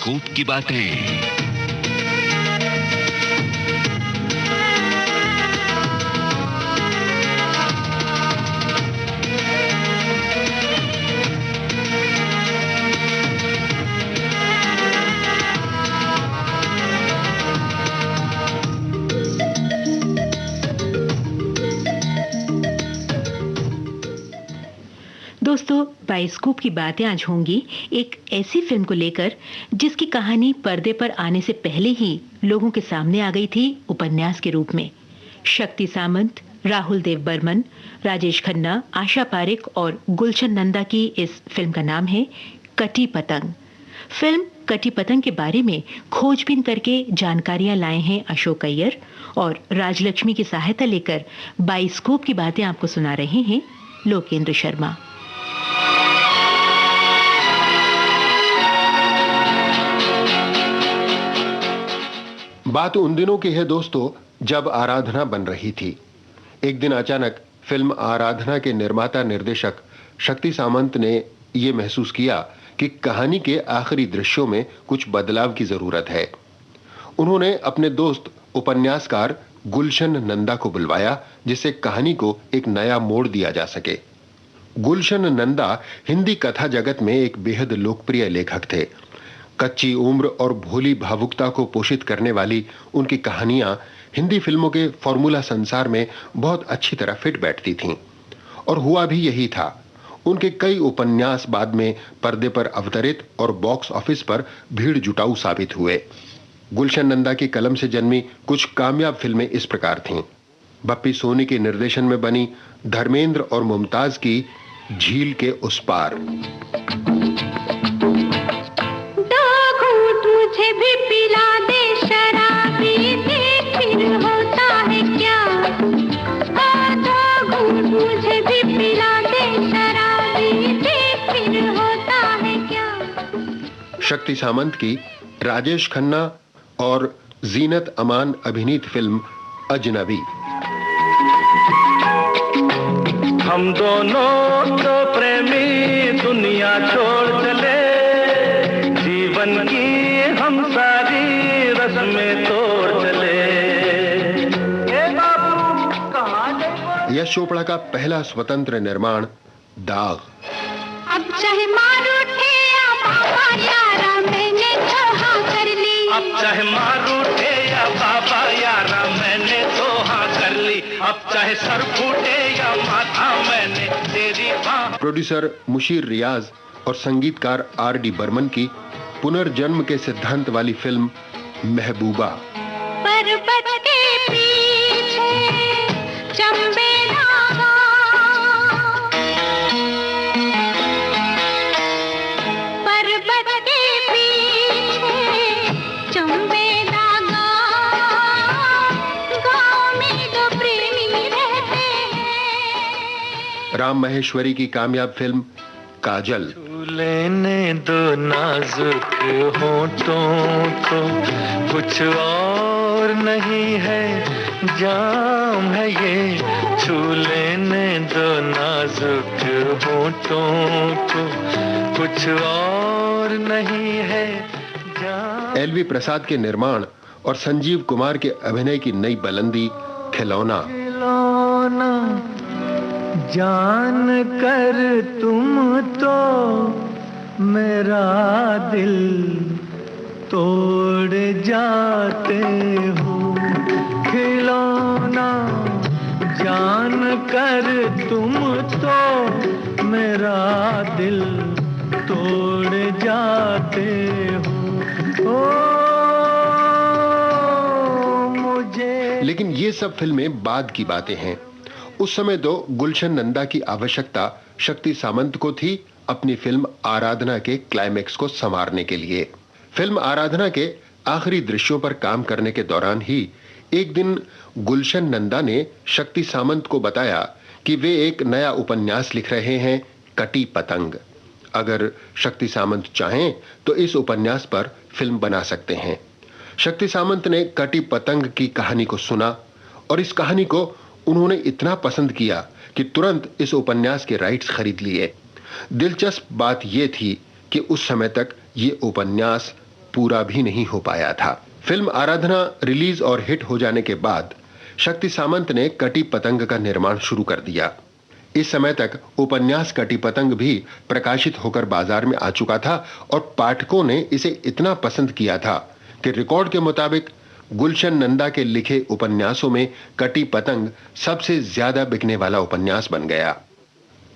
Bioscope की बातें। दोस्तों, बाइस्कोप की बातें आज होंगी एक ऐसी फिल्म को लेकर जिसकी कहानी पर्दे पर आने से पहले ही लोगों के सामने आ गई थी उपन्यास के रूप में। शक्ति सामंत, राहुल देव बर्मन, राजेश खन्ना, आशा पारेख और गुलशन नंदा की इस फिल्म का नाम है कटी पतंग। फिल्म कटी पतंग के बारे में खोजबीन करके जानकारियां लाए हैं अशोक अय्यर और राजलक्ष्मी की सहायता लेकर बाइस्कोप की बातें आपको सुना रहे हैं लोकेंद्र शर्मा। बात उन दिनों की है दोस्तों, जब आराधना बन रही थी। एक दिन अचानक फिल्म आराधना के निर्माता निर्देशक शक्ति सामंत ने यह महसूस किया कि कहानी के आखिरी दृश्यों में कुछ बदलाव की जरूरत है। उन्होंने अपने दोस्त उपन्यासकार गुलशन नंदा को बुलवाया, जिससे कहानी को एक नया मोड़ दिया जा सके। गुलशन नंदा हिंदी कथा जगत में एक बेहद लोकप्रिय लेखक थे। कच्ची उम्र और भोली भावुकता को पोषित करने वाली उनकी कहानियां हिंदी फिल्मों के फॉर्मूला संसार में बहुत अच्छी तरह फिट बैठती थीं, और हुआ भी यही था। उनके कई उपन्यास बाद में पर्दे पर अवतरित और बॉक्स ऑफिस पर भीड़ जुटाऊ साबित हुए। गुलशन नंदा की कलम से जन्मी कुछ कामयाब फिल्में इस प्रकार थीं। बप्पी सोनी के निर्देशन में बनी धर्मेंद्र और मुमताज की झील के उस पार, मुझे भी पिला दे शराबी, देख फिर होता है क्या, दो घूंट मुझे भी पिला दे शराबी, देख फिर होता है क्या। शक्ति सामंत की राजेश खन्ना और जीनत अमान अभिनीत फिल्म अजनबी। हम दोनों तो प्रेमी दुनिया छोड़ चले, जीवन की हम सारी रस्में तोड़ चले। बाबू कहाँ गए? यश चोपड़ा का पहला स्वतंत्र निर्माण दाग। अब चाहे मार उठे या बाबा यारा, मैंने तो हाँ कर ली। अब चाहे मार उठे या बाबा यारा, मैंने तो हाँ कर ली। अब चाहे सर फूटे या माथा, मैंने तेरी बाह। प्रोड्यूसर मुशीर रियाज और संगीतकार आर.डी. बर्मन की पुनर्जन्म के सिद्धांत वाली फिल्म महबूबा। पर्वत के पीछे चंबे धागा, पर्वत के पीछे चंबे धागा, गाँव में दो प्रेमी रहते हैं। राम महेश्वरी की कामयाब फिल्म काजल। लेने दो नाजुक होठों को, कुछ और नहीं है जाम है ये, छू लेने दो नाजुक होठों को, कुछ और नहीं है जाम। एल.वी. प्रसाद के निर्माण और संजीव कुमार के अभिनय की नई बुलंदी खिलौना। जान कर तुम तो मेरा दिल तोड़ जाते हो, खिलौना। जान कर तुम तो मेरा दिल तोड़ जाते हो, मुझे। लेकिन ये सब फिल्में बाद की बातें हैं। उस समय तो गुलशन नंदा की आवश्यकता शक्ति सामंत को थी अपनी फिल्म आराधना के क्लाइमेक्स को संवारने के लिए। फिल्म आराधना के आखिरी दृश्यों पर काम करने के दौरान ही एक दिन गुलशन नंदा ने शक्ति सामंत को बताया कि वे एक नया उपन्यास लिख रहे हैं, कटी पतंग। अगर शक्ति सामंत चाहें तो इस उपन्यास पर फिल्म बना सकते हैं। शक्ति सामंत ने कटी पतंग की कहानी को सुना और इस कहानी को उन्होंने इतना पसंद किया कि तुरंत इस उपन्यास के राइट्स खरीद लिए। दिलचस्प बात यह थी कि उस समय तक ये उपन्यास पूरा भी नहीं हो पाया था। फिल्म आराधना रिलीज और हिट हो जाने के बाद शक्ति सामंत ने कटी पतंग का निर्माण शुरू कर दिया। इस समय तक उपन्यास कटी पतंग भी प्रकाशित होकर बाजार में आ चुका था और पाठकों ने इसे इतना पसंद किया था कि रिकॉर्ड के मुताबिक गुलशन नंदा के लिखे उपन्यासों में कटी पतंग सबसे ज्यादा बिकने वाला उपन्यास बन गया।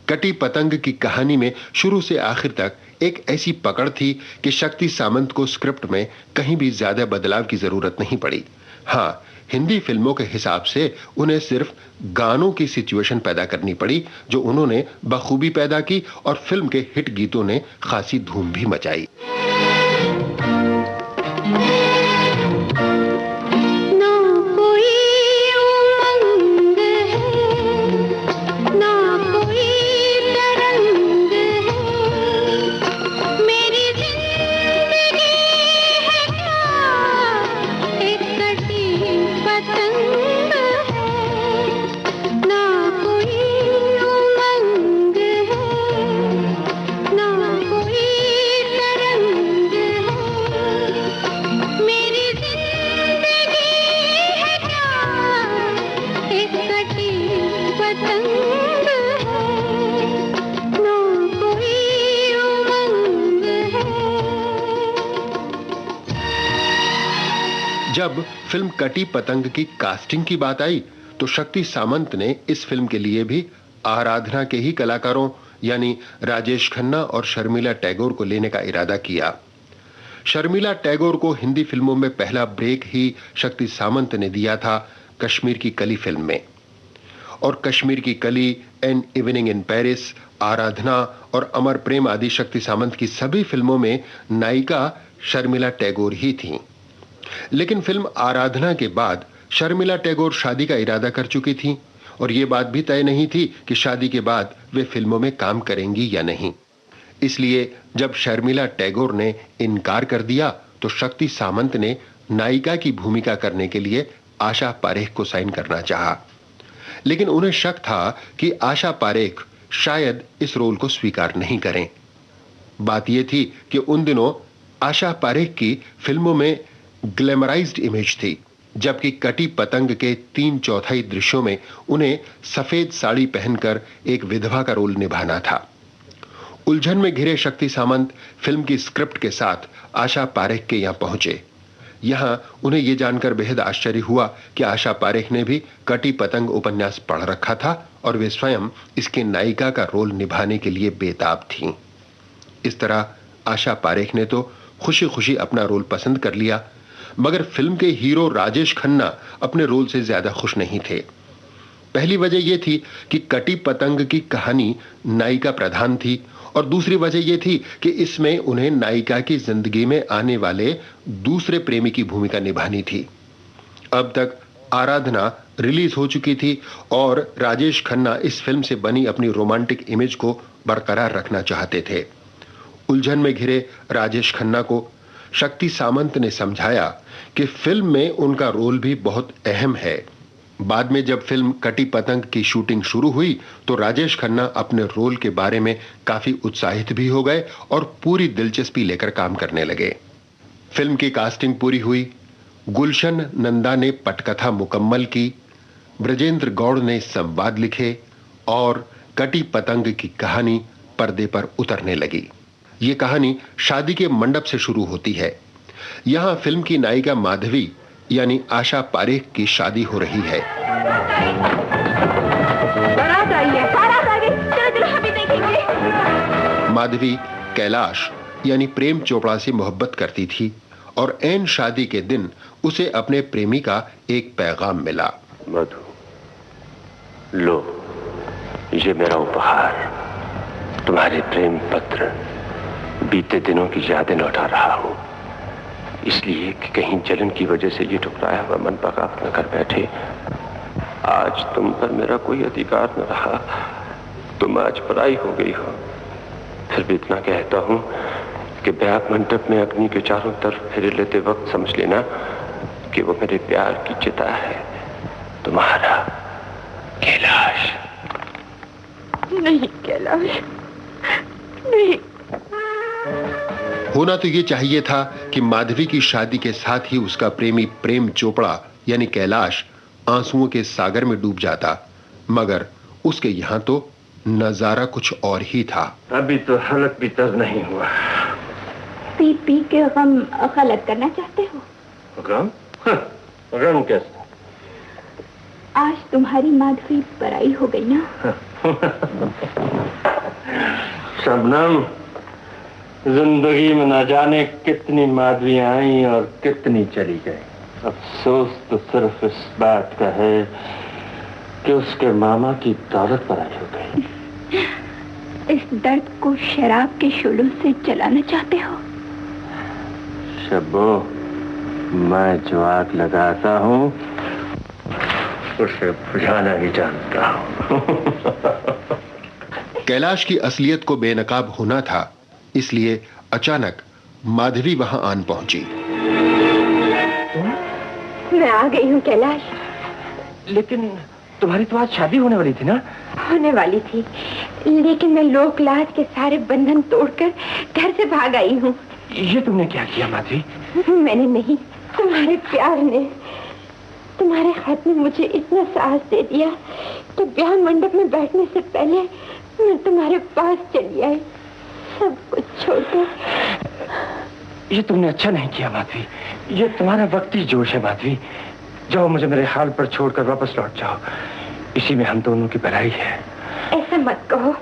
कटी पतंग की कहानी में शुरू से आखिर तक एक ऐसी पकड़ थी कि शक्ति सामंत को स्क्रिप्ट में कहीं भी ज्यादा बदलाव की जरूरत नहीं पड़ी। हाँ, हिंदी फिल्मों के हिसाब से उन्हें सिर्फ गानों की सिचुएशन पैदा करनी पड़ी, जो उन्होंने बखूबी पैदा की और फिल्म के हिट गीतों ने खासी धूम भी मचाई। जब फिल्म कटी पतंग की कास्टिंग की बात आई तो शक्ति सामंत ने इस फिल्म के लिए भी आराधना के ही कलाकारों यानी राजेश खन्ना और शर्मिला टैगोर को लेने का इरादा किया। शर्मिला टैगोर को हिंदी फिल्मों में पहला ब्रेक ही शक्ति सामंत ने दिया था कश्मीर की कली फिल्म में, और कश्मीर की कली, एन इवनिंग इन पेरिस, आराधना और अमर प्रेम आदि शक्ति सामंत की सभी फिल्मों में नायिका शर्मिला टैगोर ही थीं। लेकिन फिल्म आराधना के बाद शर्मिला टैगोर शादी का इरादा कर चुकी थीं और ये बात भी तय नहीं थी कि शादी के बाद वे फिल्मों में काम करेंगी या नहीं। इसलिए जब शर्मिला टैगोर ने इनकार कर दिया तो शक्ति सामंत ने नायिका की भूमिका करने के लिए आशा पारेख को साइन करना चाहा। लेकिन उन्हें शक था कि आशा पारेख शायद इस रोल को स्वीकार नहीं करें। बात यह थी कि उन दिनों आशा पारेख की फिल्मों में ग्लैमराइज्ड इमेज थी, जबकि कटी पतंग के 3/4 दृश्यों में उन्हें सफेद साड़ी पहनकर एक विधवा का रोल निभाना था। उलझन में घिरे शक्ति सामंत फिल्म की स्क्रिप्ट के साथ आशा पारेख के यहां पहुंचे। यहां उन्हें यह जानकर बेहद आश्चर्य हुआ कि आशा पारेख ने भी कटी पतंग उपन्यास पढ़ रखा था और वे स्वयं इसके नायिका का रोल निभाने के लिए बेताब थीं। इस तरह आशा पारेख ने तो खुशी खुशी अपना रोल पसंद कर लिया, मगर फिल्म के हीरो राजेश खन्ना अपने रोल से ज्यादा खुश नहीं थे। पहली वजह यह थी कि कटी पतंग की कहानी नायिका प्रधान थी और दूसरी वजह यह थी कि इसमें उन्हें नायिका की जिंदगी में आने वाले दूसरे प्रेमी की भूमिका निभानी थी। अब तक आराधना रिलीज हो चुकी थी और राजेश खन्ना इस फिल्म से बनी अपनी रोमांटिक इमेज को बरकरार रखना चाहते थे। उलझन में घिरे राजेश खन्ना को शक्ति सामंत ने समझाया कि फिल्म में उनका रोल भी बहुत अहम है। बाद में जब फिल्म कटी पतंग की शूटिंग शुरू हुई तो राजेश खन्ना अपने रोल के बारे में काफी उत्साहित भी हो गए और पूरी दिलचस्पी लेकर काम करने लगे। फिल्म की कास्टिंग पूरी हुई, गुलशन नंदा ने पटकथा मुकम्मल की, ब्रजेंद्र गौड़ ने संवाद लिखे और कटी पतंग की कहानी पर्दे पर उतरने लगी। ये कहानी शादी के मंडप से शुरू होती है। यहां फिल्म की नायिका माधवी यानी आशा पारेख की शादी हो रही है। बारात आई है, बारात आ गई, चलो अभी देखेंगे। माधवी कैलाश यानी प्रेम चोपड़ा से मोहब्बत करती थी और ऐन शादी के दिन उसे अपने प्रेमी का एक पैगाम मिला। मधु, लो, ये मेरा उपहार, तुम्हारे प्रेम पत्र। बीते दिनों की यादें लौटा रहा हूं, इसलिए कि कहीं जलन की वजह से ये ठुकराया हुआ मन बगावत न कर बैठे। आज तुम पर मेरा कोई अधिकार न रहा, तुम आज पराई हो गई हो। फिर भी इतना कहता हूं कि ब्याह मंडप में अग्नि के चारों तरफ फेरे लेते वक्त समझ लेना कि वो मेरे प्यार की चिता है, तुम्हारा कैलाश। नहीं कैलाश, नहीं। होना तो ये चाहिए था कि माधवी की शादी के साथ ही उसका प्रेमी प्रेम चोपड़ा यानी कैलाश आंसुओं के सागर में डूब जाता, मगर उसके यहां तो नजारा कुछ और ही था। अभी तो हलक भी तर नहीं हुआ। पी पी के गम गलत करना चाहते हो? गम? गम कैसे? आज तुम्हारी माधवी पराई हो गई ना। शबनम, जिंदगी में न जाने कितनी माधवियां आई और कितनी चली गई। अफसोस तो सिर्फ इस बात का है कि उसके मामा की दौलत पराई हो गई। इस दर्द को शराब के शोलों से जलाना चाहते हो? शब्बो, मैं जो आग लगाता हूँ उसे बुझाना ही जानता हूँ। कैलाश की असलियत को बेनकाब होना था, इसलिए अचानक माधवी वहां आन पहुंची। मैं आ गई हूँ कैलाश। लेकिन तुम्हारी तो आज शादी होने वाली थी ना? होने वाली थी, लेकिन मैं लोक लाज के सारे बंधन तोड़कर घर से भाग आई हूँ। ये तुमने क्या किया माधवी? मैंने नहीं, तुम्हारे प्यार ने, तुम्हारे खत ने मुझे इतना साहस दे दिया कि ब्याह मंडप में बैठने से पहले मैं तुम्हारे पास चली आई, सब कुछ छोड़कर। ये तुमने अच्छा नहीं किया माधवी, ये तुम्हारा वक्ती जोश है माधवी। जाओ, मुझे मेरे हाल पर छोड़कर वापस लौट जाओ, इसी में हम दोनों की भलाई है। ऐसा मत कहो,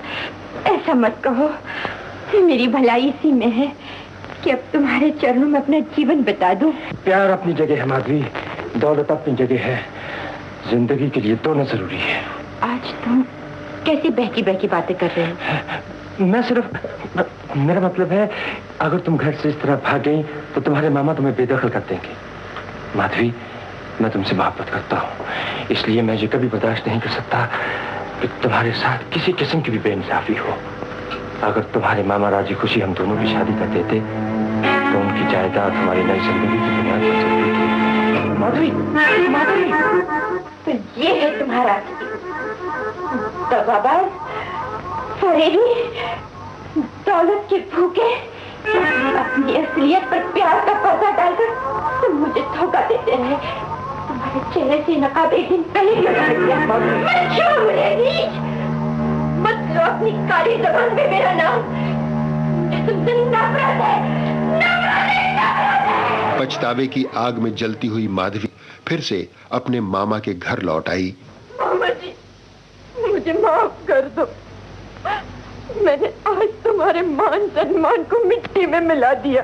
ऐसा मत कहो, मेरी भलाई इसी में है कि अब तुम्हारे चरणों में अपना जीवन बिता दूं। प्यार अपनी जगह है माधवी, दौलत अपनी जगह है, जिंदगी के लिए दोनों जरूरी है। आज तुम कैसी बहकी बहकी बातें कर रहे हो? मैं सिर्फ, मेरा मतलब है अगर तुम घर से इस तरह भाग गई तो तुम्हारे मामा तुम्हें बेदखल कर देंगे। माधवी, मैं तुमसे मोहब्बत करता हूँ, इसलिए मैं ये कभी बर्दाश्त नहीं कर सकता कि तुम्हारे साथ किसी किस्म की भी बेइंसाफी हो। अगर तुम्हारे मामा राजी खुशी हम दोनों की शादी कर देते तो उनकी जायदाद हमारी नई जिंदगी की बुनियाद बन सकती थी। माधवी, माधवी, तो ये है तुम्हारा दगाबाज, फरेबी, दौलत के भूखे, अपनी असलियत पर प्यार का पर्दा डालकर तुम मुझे धोखा देते रहे। तुम्हारे चेहरे से नकाब एक दिन पहले ही उतार दिया। मत छू मुझे नीच, मत लो अपनी काली ज़बान पे मेरा नाम। तुमसे नफरत है, नफरत है, नफरत है। पछतावे की आग में जलती हुई माधवी फिर से अपने मामा के घर लौट आई। मामा जी, मुझे माफ कर दो, मैंने आज तुम्हारे मान सम्मान को मिट्टी में मिला दिया।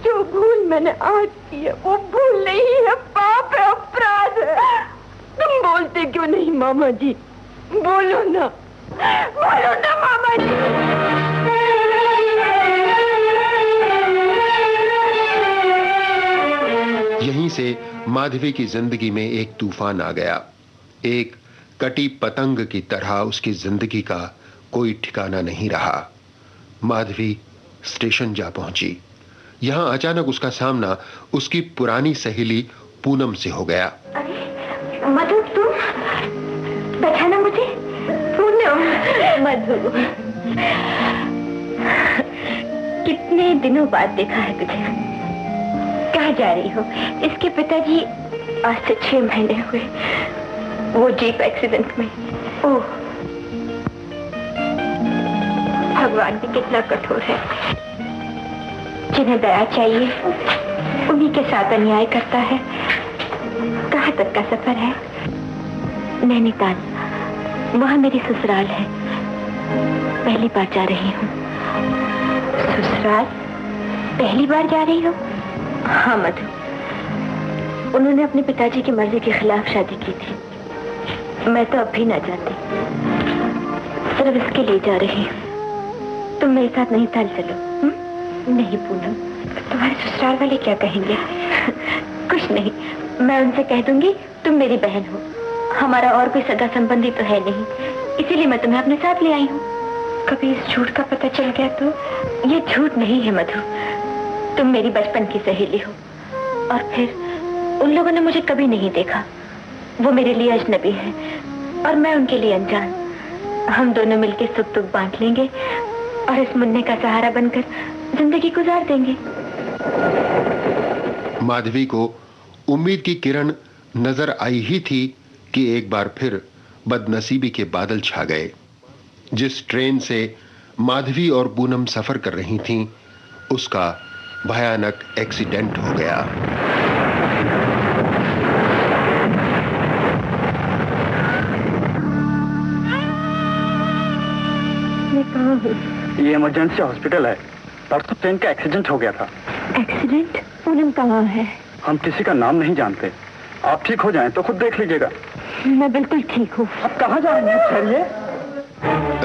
जो भूल मैंने आज की है वो भूल नहीं है, पाप है, अपराध है। तुम बोलते क्यों नहीं मामा जी? बोलो ना, बोलो ना मामा जी। यहीं से माधवी की जिंदगी में एक तूफान आ गया। एक कटी पतंग की तरह उसकी जिंदगी का कोई ठिकाना नहीं रहा। माधवी स्टेशन जा पहुंची। यहां अचानक उसका सामना उसकी पुरानी सहेली पूनम से हो गया। मधु, तुम बैठाना मुझे। पूनम, मधु, कितने दिनों बाद देखा है तुझे। कहाँ जा रही हो? इसके पिताजी आज से 6 महीने हुए वो जीप एक्सीडेंट में। ओह, भगवान भी कितना कठोर है। जिन्हें दया चाहिए उन्हीं के साथ अन्याय करता है। कहाँ तक का सफर है? नैनीताल, वहां मेरी ससुराल है। पहली बार जा रही हूँ। ससुराल? पहली बार जा रही हो? हाँ मधु, उन्होंने अपने पिताजी की मर्जी के खिलाफ शादी की थी। मैं तो अब भी ना जाती, सिर्फ इसके लिए जा रही हूँ। तुम मेरे साथ नैनीताल चलो। नहीं पूनम, तुम्हारे ससुराल वाले क्या कहेंगे? कुछ नहीं, मैं उनसे कह दूंगी तुम मेरी बहन हो। हमारा और कोई सगा संबंधी तो है नहीं, इसीलिए मैं तुम्हें अपने साथ ले आई हूँ। कभी इस झूठ का पता चल गया तो? ये झूठ नहीं है मधु, तुम मेरी बचपन की सहेली हो। और फिर उन लोगों ने मुझे कभी नहीं देखा, वो मेरे लिए अजनबी है और मैं उनके लिए अनजान। हम दोनों मिलकर सुख दुख बांट लेंगे और इस मुन्ने का सहारा बनकर जिंदगी गुजार देंगे। माधवी को उम्मीद की किरण नजर आई ही थी कि एक बार फिर बदनसीबी के बादल छा गए। जिस ट्रेन से माधवी और पूनम सफर कर रही थीं, उसका भयानक एक्सीडेंट हो गया। मैं कहाँ हूँ? ये इमरजेंसी हॉस्पिटल है। परसों ट्रेन का एक्सीडेंट हो गया था। एक्सीडेंट? पूनम कहाँ है? हम किसी का नाम नहीं जानते। आप ठीक हो जाएं तो खुद देख लीजिएगा। मैं बिल्कुल ठीक हूँ। आप कहाँ जा रही हैं? ठहरिए।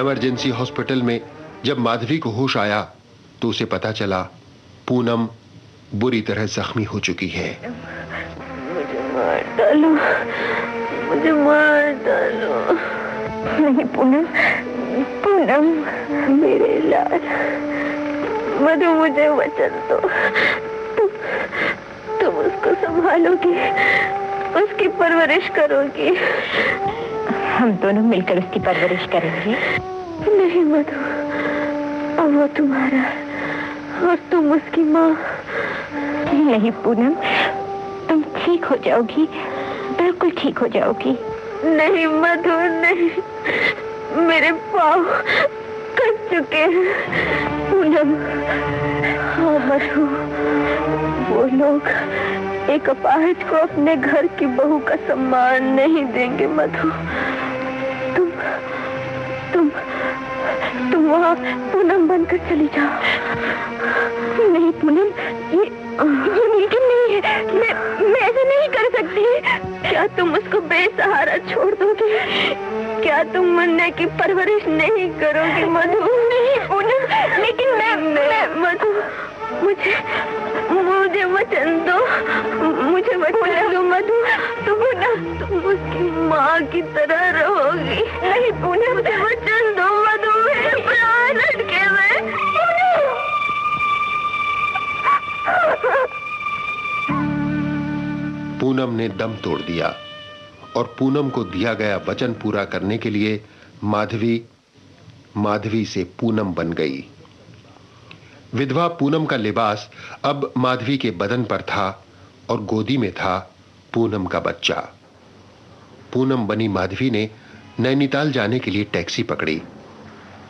इमरजेंसी हॉस्पिटल में जब माधवी को होश आया तो उसे पता चला पूनम बुरी तरह जख्मी हो चुकी है। मुझे मार डालो, मुझे मार डालो। नहीं पूनम, पूनम मेरे लाल, मधु मुझे वचन दो। तुम उसको संभालोगी, उसकी परवरिश करोगी। हम दोनों मिलकर उसकी परवरिश करेंगे। नहीं मधु, अब वो तुम्हारा और तुम उसकी माँ। नहीं पूनम, तुम ठीक हो जाओगी, बिल्कुल ठीक हो जाओगी। नहीं मधु नहीं, मेरे पाँव कट चुके हैं। पूनम, हाँ मधु, वो लोग एक अपाहिज को अपने घर की बहू का सम्मान नहीं देंगे मधु। तुम वहाँ पूनम बनकर चली जाओ। नहीं पूनम, ये मुमकिन नहीं है। मैं ऐसा नहीं कर सकती। क्या तुम उसको बेसहारा छोड़ दोगी? क्या तुम मुन्ने की परवरिश नहीं करोगी मधु? नहीं पूनम, लेकिन मैं मधु, मुझे वचन दो, मुझे वचन दो मधु। तुम उसकी माँ की तरह रहोगी। नहीं पूनम, मुझे वचन दो मधु, मेरे प्राण लटके हुए। पूनम ने दम तोड़ दिया और पूनम को दिया गया वचन पूरा करने के लिए माधवी से पूनम बन गई। विधवा पूनम का लिबास अब माधवी के बदन पर था और गोदी में था पूनम का बच्चा। पूनम बनी माधवी ने नैनीताल जाने के लिए टैक्सी पकड़ी,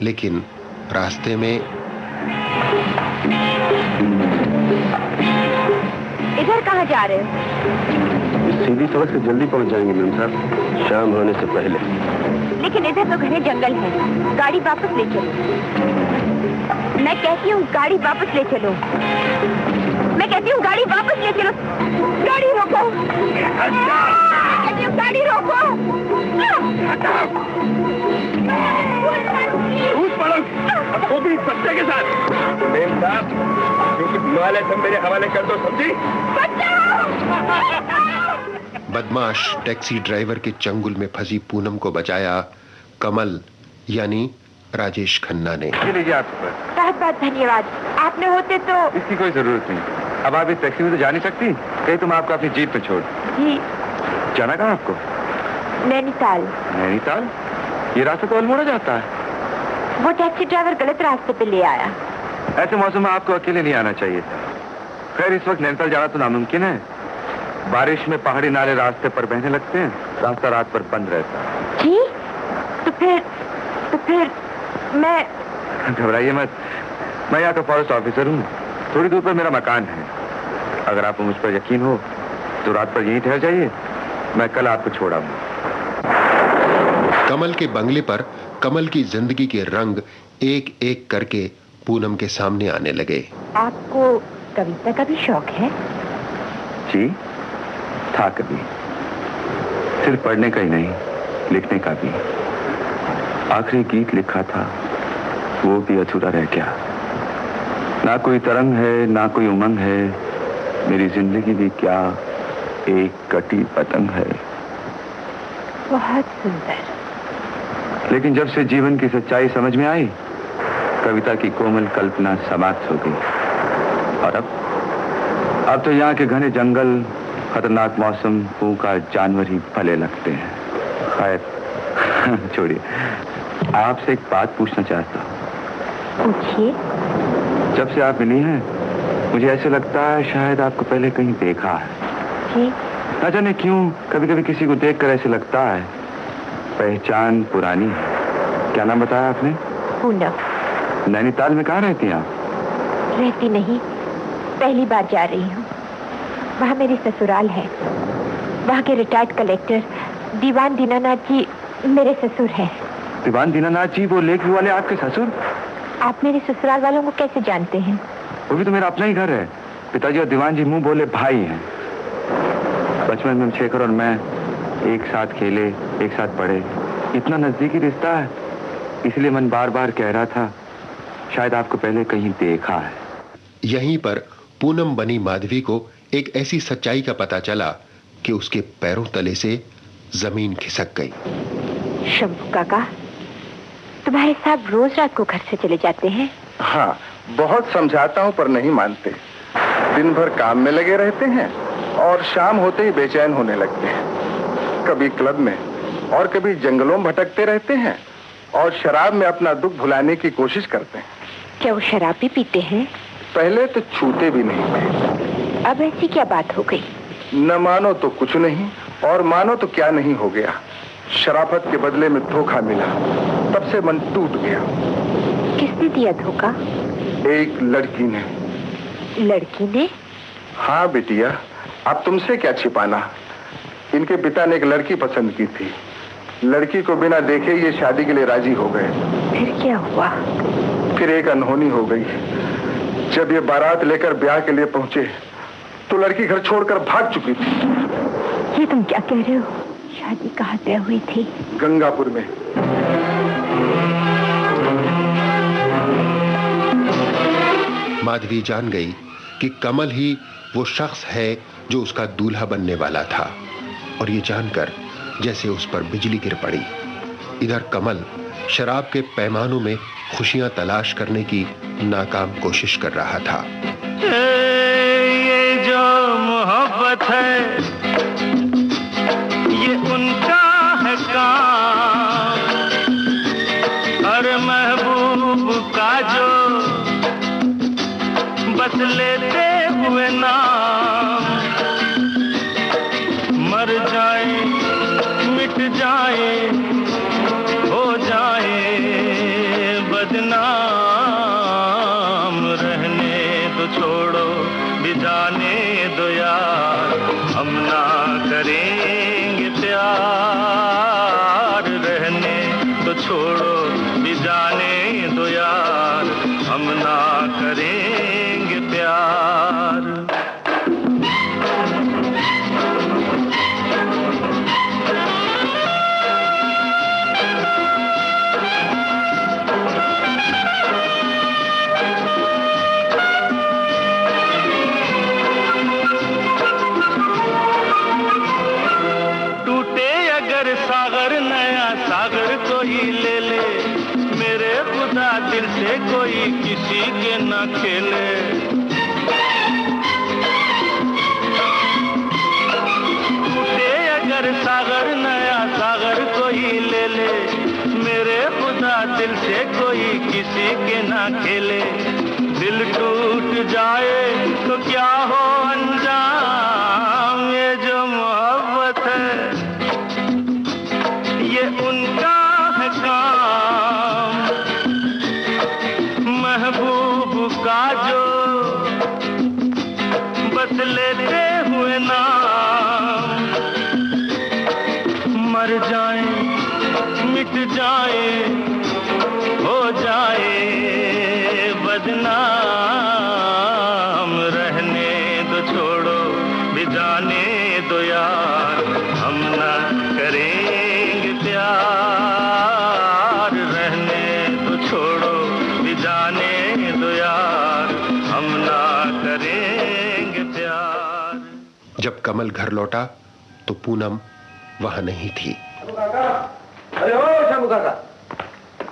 लेकिन रास्ते में इधर कहाँ जा रहे हो? सीधी सड़क से जल्दी पहुंच जाएंगे मैम साहब, शाम होने से पहले। लेकिन इधर तो घने जंगल है, गाड़ी वापस ले चलो। मैं कहती हूँ गाड़ी वापस ले चलो। मैं कहती हूँ गाड़ी वापस ले चलो। गाड़ी रोको। कहती हूँ गाड़ी रोको। वो भी बच्चे के साथ। मैम साहब, क्योंकि हिमालय से मेरे हवाले कर दो, समझी? बदमाश टैक्सी ड्राइवर के चंगुल में फंसी पूनम को बचाया कमल यानी राजेश खन्ना ने। लीजिए आप। बहुत बहुत धन्यवाद, आपने होते तो। इसकी कोई जरूरत नहीं। अब आप इस टैक्सी में तो जा नहीं सकती, कहीं तुम आपको अपनी जीप पे छोड़। जी। जाना कहाँ आपको? नैनीताल। नैनीताल? ये रास्ता तो अल्मोड़ा जाता है। वो टैक्सी ड्राइवर गलत रास्ते पे ले आया। ऐसे मौसम में आपको अकेले नहीं आना चाहिए था। खैर इस वक्त नैनीताल जाना तो नामुमकिन है। बारिश में पहाड़ी नाले रास्ते पर बहने लगते हैं, रास्ता रात पर बंद रहता है। जी? तो फिर मैं। घबराइए मत, मैं यहाँ का फॉरेस्ट ऑफिसर हूँ। थोड़ी दूर पर मेरा मकान है। अगर आपको मुझ पर यकीन हो तो रात पर यहीं ठहर जाइए, मैं कल आपको छोड़ आऊंगा। कमल के बंगले पर कमल की जिंदगी के रंग एक एक करके पूनम के सामने आने लगे। आपको कविता का भी शौक है? जी था कभी, सिर्फ पढ़ने का ही नहीं, लिखने का भी। आखिरी गीत लिखा था, वो भी अधूरा रह गया। ना कोई तरंग है, ना कोई उमंग है, मेरी जिंदगी भी क्या एक कटी पतंग है। बहुत सुंदर। लेकिन जब से जीवन की सच्चाई समझ में आई, कविता की कोमल कल्पना समाप्त हो गई। और अब तो यहाँ के घने जंगल, खतरनाक मौसम, भूखा जानवर ही भले लगते हैं। खैर छोड़िए, आपसे एक बात पूछना चाहता हूँ। पूछिए। जब से आप मिली हैं मुझे ऐसे लगता है शायद आपको पहले कहीं देखा है। जी? ना जाने क्यों कभी कभी किसी को देखकर ऐसे लगता है पहचान पुरानी है। क्या नाम बताया आपने? पूनम। नैनीताल में कहाँ रहती हैं आप? रहती नहीं, पहली बार जा रही हूँ। वहाँ मेरी ससुराल है। वहाँ के रिटायर्ड कलेक्टर दीवान दीनानाथ जी मेरे ससुर हैं। दीवान दीनानाथ जी, वो लेक व्यू वाले आपके ससुर? आप मेरे ससुराल वालों को कैसे जानते हैं? वो भी तो मेरा अपना ही घर है। पिताजी और दीवान जी मुंह बोले भाई हैं। बचपन में शेखर और मैं एक साथ खेले, एक साथ पढ़े। इतना नजदीकी रिश्ता है, इसलिए मन बार बार कह रहा था शायद आपको पहले कहीं देखा है। यहीं पर पूनम बनी माधवी को एक ऐसी सच्चाई का पता चला कि उसके पैरों तले से जमीन खिसक गई। शंभू काका, तुम्हारे साहब रोज रात को घर से चले जाते हैं? हाँ, बहुत समझाता हूँ पर नहीं मानते। दिन भर काम में लगे रहते हैं और शाम होते ही बेचैन होने लगते हैं। कभी क्लब में और कभी जंगलों में भटकते रहते हैं और शराब में अपना दुख भुलाने की कोशिश करते हैं। क्या वो शराब भी पीते हैं? पहले तो छूते भी नहीं थे। अब ऐसी क्या बात हो गई? न मानो तो कुछ नहीं और मानो तो क्या नहीं हो गया। शराफत के बदले में धोखा मिला, तब से मन टूट गया। किसने दिया धोखा? एक लड़की ने। लड़की ने? हाँ बिटिया, अब तुमसे क्या छिपाना। इनके पिता ने एक लड़की पसंद की थी। लड़की को बिना देखे ये शादी के लिए राजी हो गए। फिर क्या हुआ? फिर एक अनहोनी हो गई। जब ये बारात लेकर ब्याह के लिए पहुंचे तो लड़की घर छोड़कर भाग चुकी थी। ये तुम क्या कह रहे हो? शादी कहाँ तय हुई थी? गंगापुर में। माधवी जान गई कि कमल ही वो शख्स है जो उसका दूल्हा बनने वाला था, और ये जानकर जैसे उस पर बिजली गिर पड़ी। इधर कमल शराब के पैमानों में खुशियां तलाश करने की नाकाम कोशिश कर रहा था। ये जो मोहब्बत है ये उनका है काम, अरे महबूब का जो बस लेते हुए नाम, मर जाए मिट जाए हो जाए बदनाम, रहने दो छोड़ो भी जाने दो यार, हम ना करेंगे प्यार। रहने दो छोड़ो भी जाने दो यार, हम ना करेंगे प्यार। सागर नया सागर कोई ले ले, मेरे खुदा दिल से कोई किसी के न खेले। टूटे अगर सागर नया सागर कोई ले ले, मेरे खुदा दिल से कोई किसी के न खेले। दिल टूट जाए तो क्या हो अंजाम, ये जो मोहब्बत है ये उनका है काम, महबूब का जो बस लेते हुए नाम, मर जाए मिट जाए हो जाए बदनाम। रहने दो छोड़ो भी जाने दो यार, हम ना करेंगे प्यार। रहने दो छोड़ो भी जाने दो यार, हम ना करेंगे प्यार। जब कमल घर लौटा तो पूनम वहां नहीं थी। अरे ओ शंभू काका,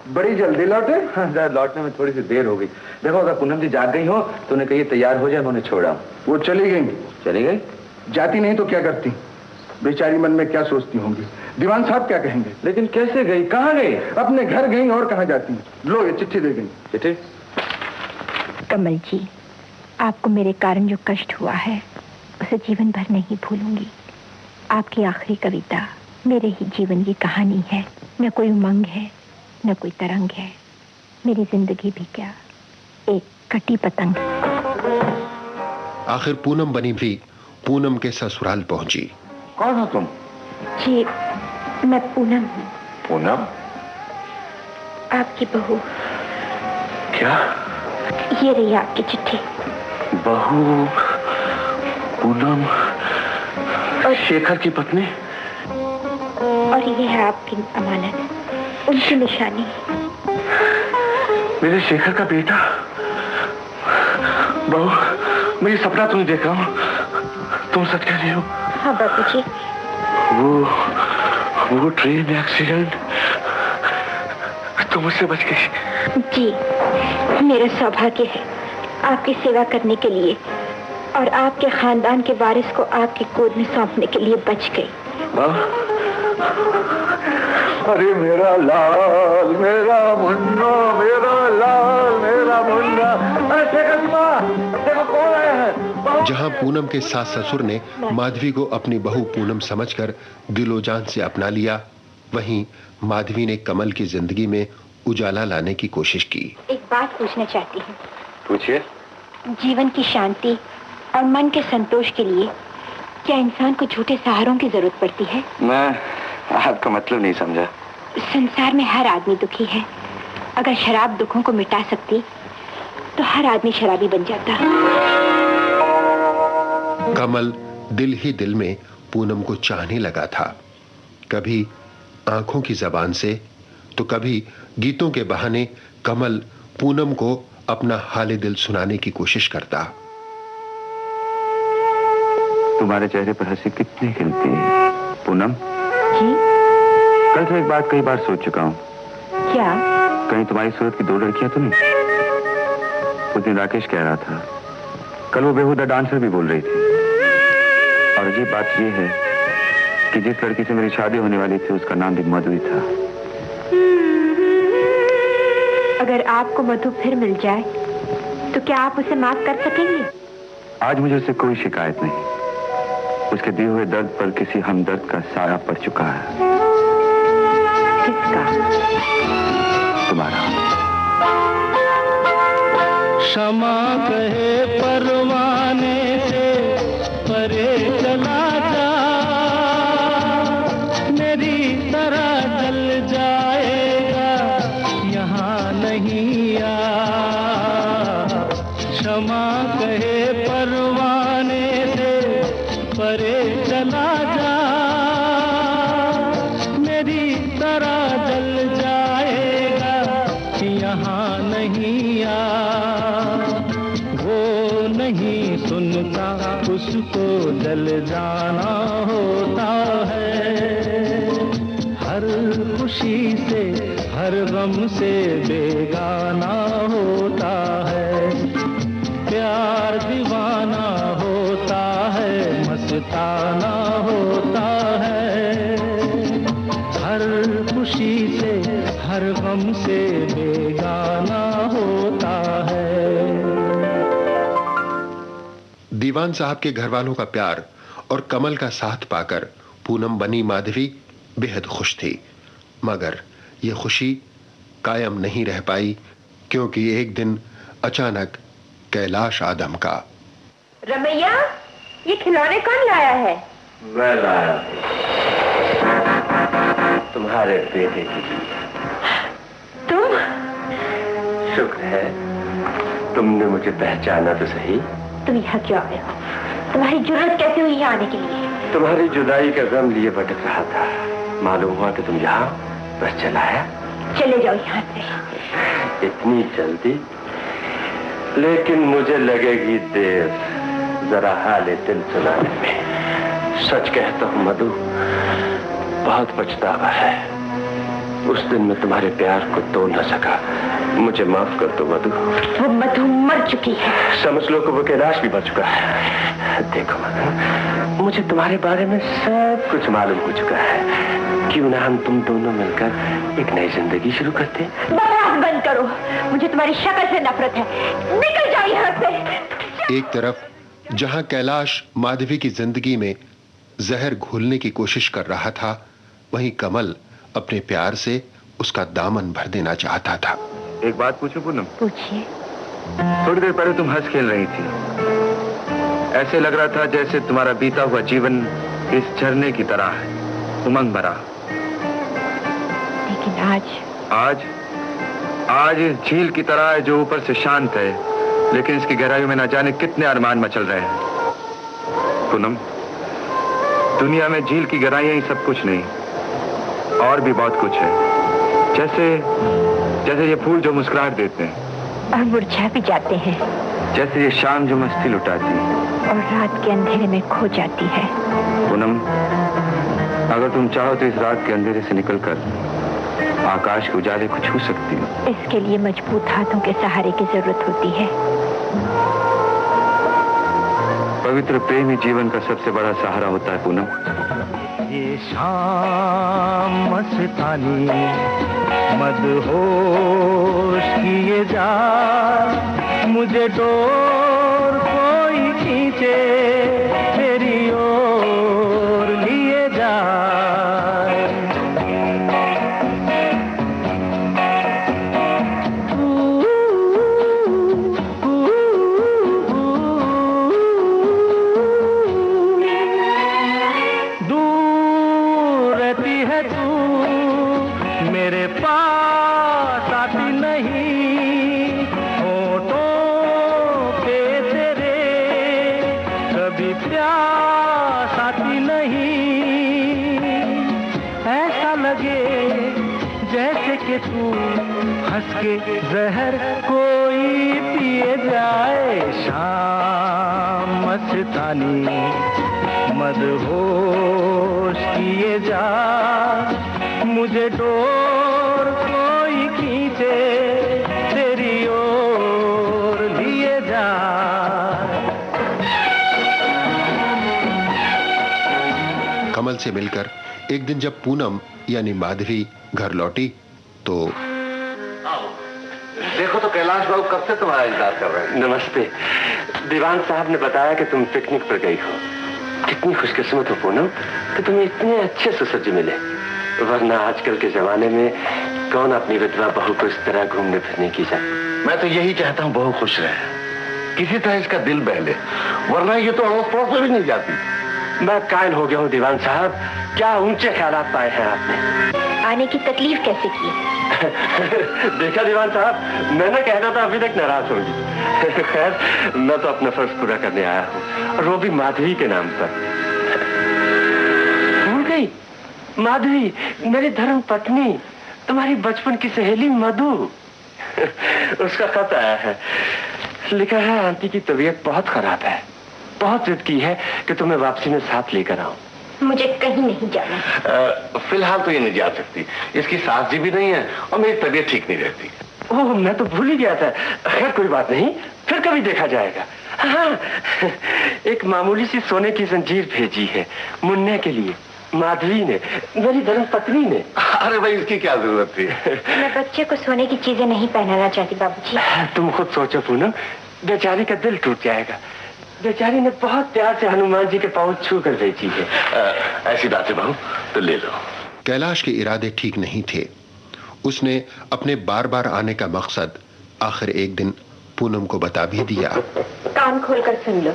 बड़ी जल्दी लौटे? हाँ, लौटने में थोड़ी सी देर हो गई। देखो अगर पूनम जी जाग गई हो तो उन्हें कहिए तैयार हो जाए, उन्हें छोड़ा। वो चली गई। चली गई? जाती नहीं तो क्या करती? बेचारी मन में क्या सोचती होंगी, दीवान साहब क्या कहेंगे। लेकिन कैसे गई, कहाँ गई? अपने घर गई और कहाँ जाती। लो ये चिट्ठी दे गई। चिट्ठी? कमल जी, आपको मेरे कारण जो कष्ट हुआ है उसे जीवन भर नहीं भूलूंगी। आपकी आखिरी कविता मेरे ही जीवन की कहानी है। न कोई उमंग है, न कोई तरंग है, मेरी जिंदगी भी क्या, एक कटी पतंग। आखिर पूनम बनी भी पूनम के ससुराल पहुंची। कौन हो तुम? जी, मैं पूनम हूँ। पूनम? आपकी बहू। क्या? ये रही आपकी चिट्ठी। बहू पूनम, और शेखर की पत्नी। और ये है आपकी अमानत, उनकी निशानी। मेरे शेखर का बेटा। बहू, मेरी सपना तुमने देखा हूँ, तुम सच कह रही हो? हाँ बाबूजी। वो ट्रेन एक्सीडेंट, तुम मुझसे बच गई। जी, मेरा सौभाग्य है आपकी सेवा करने के लिए और आपके खानदान के वारिस को आपकी गोद में सौंपने के लिए बच गई। अरे मेरा लाल, मेरा मुन्ना, मेरा लाल, मेरा मुन्ना। अरे देखो कौन आया है? जहां पूनम के सास ससुर ने माधवी को अपनी बहू पूनम समझकर दिलो जान से अपना लिया, वहीं माधवी ने कमल की जिंदगी में उजाला लाने की कोशिश की। एक बात पूछना चाहती हूँ। पूछिए। जीवन की शांति और मन के संतोष के लिए क्या इंसान को झूठे सहारों की जरूरत पड़ती है? मैं आपका मतलब नहीं समझा। संसार में हर आदमी दुखी है। अगर शराब दुखों को मिटा सकती तो हर आदमी शराबी बन जाता। कमल दिल ही दिल में पूनम को चाहने लगा था, कभी आंखों की जबान से तो कभी गीतों के बहाने कमल पूनम को अपना हाले दिल सुनाने की कोशिश करता। तुम्हारे चेहरे पर हंसी कितनी खिलती है पूनम। जी? कल से एक बात कई बार सोच चुका हूँ। क्या? कहीं तुम्हारी सूरत की 2 लड़कियां तो नहीं? उस दिन राकेश कह रहा था, कल वो बेहुदा डांसर भी बोल रही थी। और अजीब बात ये है कि जिस लड़की से मेरी शादी होने वाली थी उसका नाम भी मधु ही था। अगर आपको मधु फिर मिल जाए तो क्या आप उसे माफ कर सकेंगे? आज मुझे उससे कोई शिकायत नहीं। उसके दिए हुए दर्द पर किसी हमदर्द का साया पड़ चुका है। किसका? तुम्हारा। क्षमा कहे परवाने से परे चला जा, मेरी तरह जल जाएगा यहाँ नहीं आ। क्षमा कहे परवाने से परे चला जा, मेरी तरह जल जाएगा यहाँ नहीं आ। वो नहीं सुनता उसको जल जाना होता है। हर खुशी से हर गम से बेगाना होता है। प्यार दीवाना होता है, मस्ताना होता है। हर खुशी से हर गम से बेगाना होता है। दीवान साहब के घर वालों का प्यार और कमल का साथ पाकर पूनम बनी माधवी बेहद खुश थी, मगर यह खुशी कायम नहीं रह पाई, क्योंकि एक दिन अचानक कैलाश आ धमका। रमैया, ये खिलौने कौन लाया है? मैं लाया तुम्हारे बेटे के लिए। तुम? शुक्र है तुमने मुझे पहचाना तो सही। तुम यहाँ क्यों आए हो? तुम्हारी जुर्रत कैसे हुई यहाँ आने के लिए? तुम्हारी जुदाई का गम लिए भटक रहा था, मालूम हुआ कि तुम यहाँ बस चला है। चले जाओ यहाँ से। इतनी जल्दी? लेकिन मुझे लगेगी देर जरा हाले दिल सुनाने में। सच कहता हूँ मधु, बहुत पछतावा है। उस दिन मैं तुम्हारे प्यार को तोड़ न सका, मुझे माफ कर दो मधु। वो मधु मर चुकी है। समझ लो कि वो कैलाश भी मर चुका है। देखो मधु, मुझे तुम्हारे बारे में सब कुछ मालूम हो चुका है। क्यों ना हम तुम दोनों मिलकर एक नई जिंदगी शुरू करते? बकवास बंद करो, मुझे तुम्हारी शक्ल से नफरत है। निकल जाओ यहाँ से। एक तरफ जहां कैलाश माधवी की जिंदगी में जहर घोलने की कोशिश कर रहा था, वहीं कमल अपने प्यार से उसका दामन भर देना चाहता था। एक बात पूछूं पूनम? पूछिए। थोड़ी देर पहले तुम हंस खेल रही थी। ऐसे लग रहा था जैसे तुम्हारा बीता हुआ जीवन इस झरने की तरह है, उमंग भरा। लेकिन आज इस झील की तरह है जो ऊपर से शांत है, लेकिन इसकी गहराइयों में न जाने कितने अरमान मचल रहे हैं। पूनम, दुनिया में झील की गहराइयां ही सब कुछ नहीं, और भी बहुत कुछ है। जैसे ये फूल जो मुस्कुराहट देते हैं और मुरझा भी जाते हैं, जैसे ये शाम जो मस्ती लुटाती है और रात के अंधेरे में खो जाती है। पूनम, अगर तुम चाहो तो इस रात के अंधेरे से निकलकर आकाश के उजाले को छू सकती हो। इसके लिए मजबूत हाथों के सहारे की जरूरत होती है। पवित्र प्रेम ही जीवन का सबसे बड़ा सहारा होता है पूनम। ये शाम मस्तानी मदहोश किए जा, मुझे डोर कोई खींचे तेरी ओर लिए जा। दूर रहती है तू, मेरे पास आती नहीं, होठों पे तेरे कभी प्यास आती नहीं। ऐसा लगे जैसे कि तू हंस के जहर कोई पिए जाए। शाम मस्तानी मदहोश किए जा, मुझे डोर कोई खींचे तेरी ओर लिए जा। कमल से मिलकर एक दिन जब पूनम यानी माधवी घर लौटी तो देखो तो कैलाश बाबू कब से तुम्हारा इंतजार कर रहे हैं। नमस्ते। दीवान साहब ने बताया कि तुम पिकनिक पर गई हो। कितनी खुशकिस्मत हो पूनम कि तुम्हें इतने अच्छे सुसज्ज मिले, वरना आजकल के जमाने में कौन अपनी विधवा बहू को इस तरह घूमने फिरने की जाए। मैं तो यही चाहता हूँ बहू खुश रहे, किसी तरह इसका दिल बहले, वरना ये तो अड़ोस पड़ोस में भी नहीं जाती। मैं कायल हो गया हूँ दीवान साहब, क्या ऊंचे ख्यालात पाए हैं आपने। आने की तकलीफ कैसे की? देखा दीवान साहब, मैंने कहता था अभी तक नाराज होगी। खैर, मैं तो अपना फर्ज पूरा करने आया हूँ, और वो भी माधवी के नाम पर। भूल गई? माधवी, मेरी धर्म पत्नी, तुम्हारी बचपन की सहेली मधु। उसका खत आया है, लिखा है आंटी की तबीयत बहुत खराब है, बहुत जिद की है कि तुम्हें वापसी में साथ लेकर आऊं। मुझे कहीं नहीं जाना। फिलहाल तो ये नहीं जा सकती, इसकी सास जी भी नहीं है और मेरी तबीयत ठीक नहीं रहती। ओह, मैं तो भूल ही गया था। खैर कोई बात नहीं, फिर कभी देखा जाएगा। हाँ, एक मामूली सी सोने की जंजीर भेजी है मुन्ने के लिए, माधवी ने, मेरी धर्म पत्नी ने। अरे भाई, इसकी क्या जरूरत थी? मैं बच्चे को सोने की चीजें नहीं पहनाना चाहती बाबूजी। तुम खुद सोचो पूनम, बेचारी का दिल टूट जाएगा। बेचारी ने बहुत प्यार से हनुमान जी के पांव छू कर भेजी है। ऐसी बात है बहू, तो ले लो। कैलाश के इरादे ठीक नहीं थे। उसने अपने बार बार आने का मकसद आखिर एक दिन पूनम को बता भी दिया। कान खोलकर सुन लो,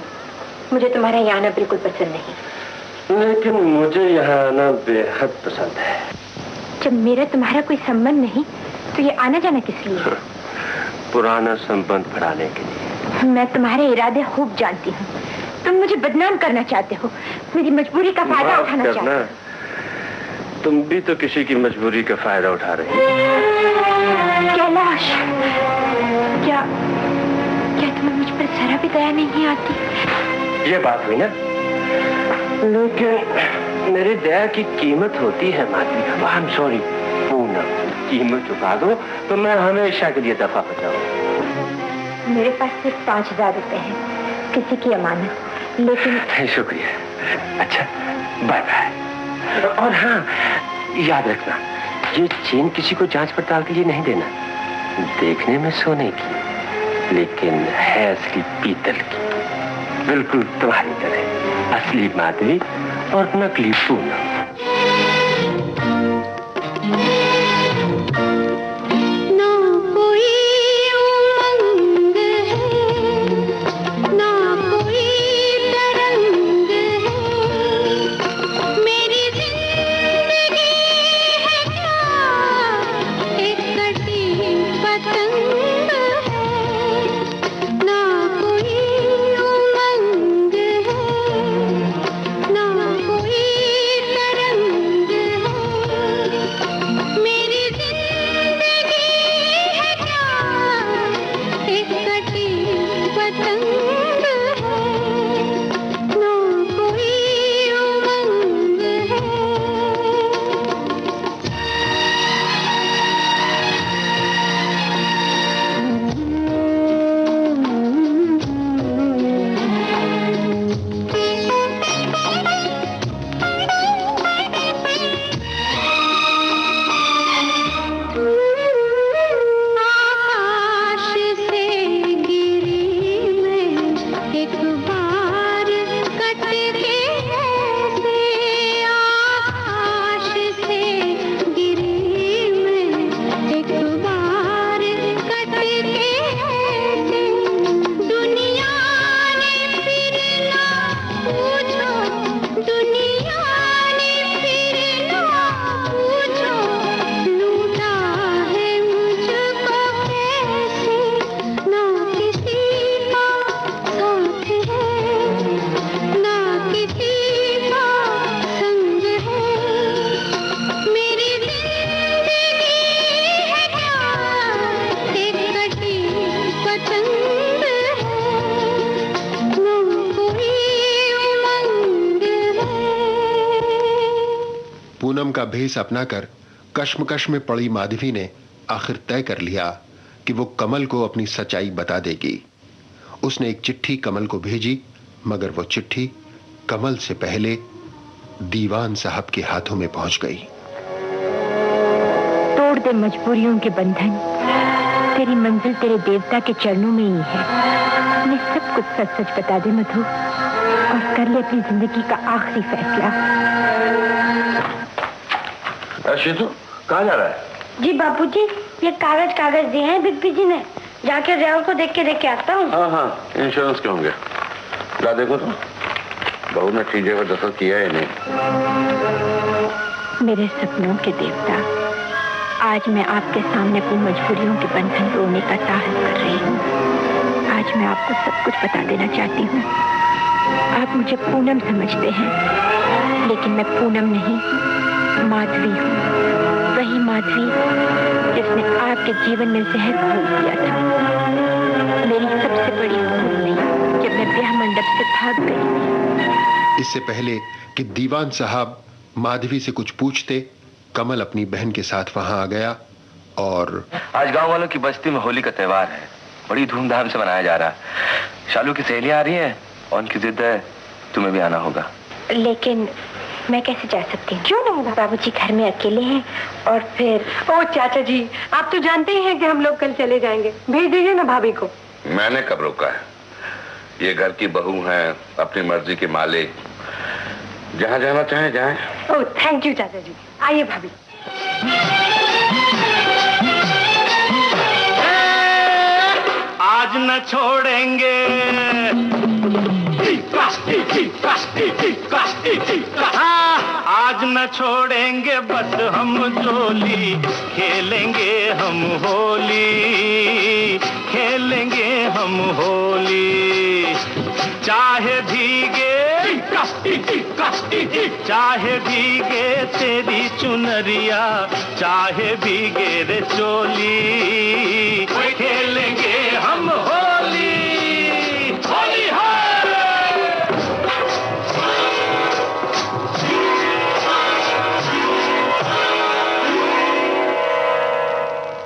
मुझे तुम्हारा यहाँ आना बिल्कुल पसंद नहीं। लेकिन मुझे यहाँ आना बेहद पसंद है। जब मेरा तुम्हारा कोई संबंध नहीं तो ये आना जाना किस लिए? पुराना संबंध बढ़ाने के लिए। मैं तुम्हारे इरादे खूब जानती हूँ। तुम मुझे बदनाम करना चाहते हो, मेरी मजबूरी का फायदा उठाना चाहते हो। तुम भी तो किसी की मजबूरी का फायदा उठा रही हो। कैलाश, क्या तुम्हें मुझ पर जरा भी दया नहीं आती? ये बात हुई ना, लेकिन मेरी दया की कीमत होती है Madhavi. I am sorry Poonam. कीमत चुका दो तो मैं हमेशा के लिए दफा हो जाऊं। मेरे पास सिर्फ 5,000 रुपए हैं, किसी की अमानत, लेकिन। शुक्रिया। अच्छा, बाय बाय। और हाँ, याद रखना, ये चेन किसी को जांच पड़ताल के लिए नहीं देना। देखने में सोने की, लेकिन है असली पीतल की, बिल्कुल तुम्हारी तरह। असली माधवी और नकली पूनम। पूनम का भेष अपनाकर कश्मकश में पड़ी माधवी ने आखिर तय कर लिया कि वो कमल को अपनी सच्चाई बता देगी। उसने एक चिट्ठी कमल को भेजी, मगर वो चिट्ठी कमल से पहले दीवान साहब के हाथों में पहुंच गई। तोड़ दे मजबूरियों के बंधन, तेरी मंजिल तेरे देवता के चरणों में ही है। मैं सब कुछ सच सच बता दे मधु, और कर ले अपनी जिंदगी का आखिरी फैसला। शीतू, कहाँ जा रहा है? जी बापूजी, ये कागज दिए हैं बिग जी ने, जाके रेवल को देख के आता हूँ। हाँ, इंश्योरेंस के होंगे। ला देखो तो, बहू ने ठीक जगह दस्तखत किया है नहीं। मेरे सपनों के देवता, आज मैं आपके सामने अपनी मजबूरियों के बंधन रोने का साहस कर रही हूँ। आज मैं आपको सब कुछ बता देना चाहती हूँ। आप मुझे पूनम समझते हैं, लेकिन मैं पूनम नहीं, माधवी हूँ। वही माधवी जिसने आपके जीवन में जहर घोल दिया था। मेरी सबसे बड़ी भूल नहीं जब मैं ब्याह मंडप से भाग गई। इससे पहले कि दीवान साहब माधवी से कुछ पूछते, कमल अपनी बहन के साथ वहां आ गया। और आज गांव वालों की बस्ती में होली का त्योहार है, बड़ी धूमधाम से मनाया जा रहा है। शालू की सहेलियां आ रही हैं और उनकी जिद है तुम्हें भी आना होगा। लेकिन मैं कैसे जा सकती हूँ? क्यों ना होगा, बाबूजी घर में अकेले हैं। और फिर ओ चाचा जी, आप तो जानते ही हैं कि हम लोग कल चले जाएंगे। भेज दीजिए ना भाभी को। मैंने कब रोका है? ये घर की बहू है, अपनी मर्जी के मालिक, जहाँ जाना चाहे जाए। ओह थैंक यू चाचा जी। आइए भाभी। आज न छोड़ेंगे, आज न छोड़ेंगे बस हम जोली, खेलेंगे हम होली, खेलेंगे हम होली। चाहे भीगे, चाहे भीगे तेरी चुनरिया, चाहे भीगे रे चोली, खेलेंगे हम होली, होली है।